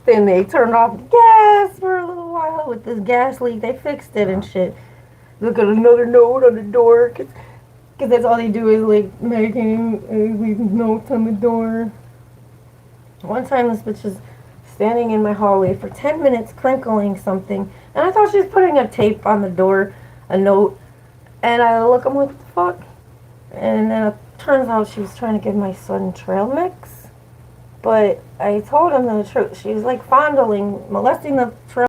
then they turned off the gas for a little while with this gas leak. They fixed it and shit. Look at another note on the door, cause that's all they do is like leave notes on the door. One time this bitch was standing in my hallway for 10 minutes crinkling something, and I thought she was putting a tape on the door, a note, and I look, I'm like, what the fuck? And then it turns out she was trying to give my son trail mix, but I told him the truth. She was like molesting the trail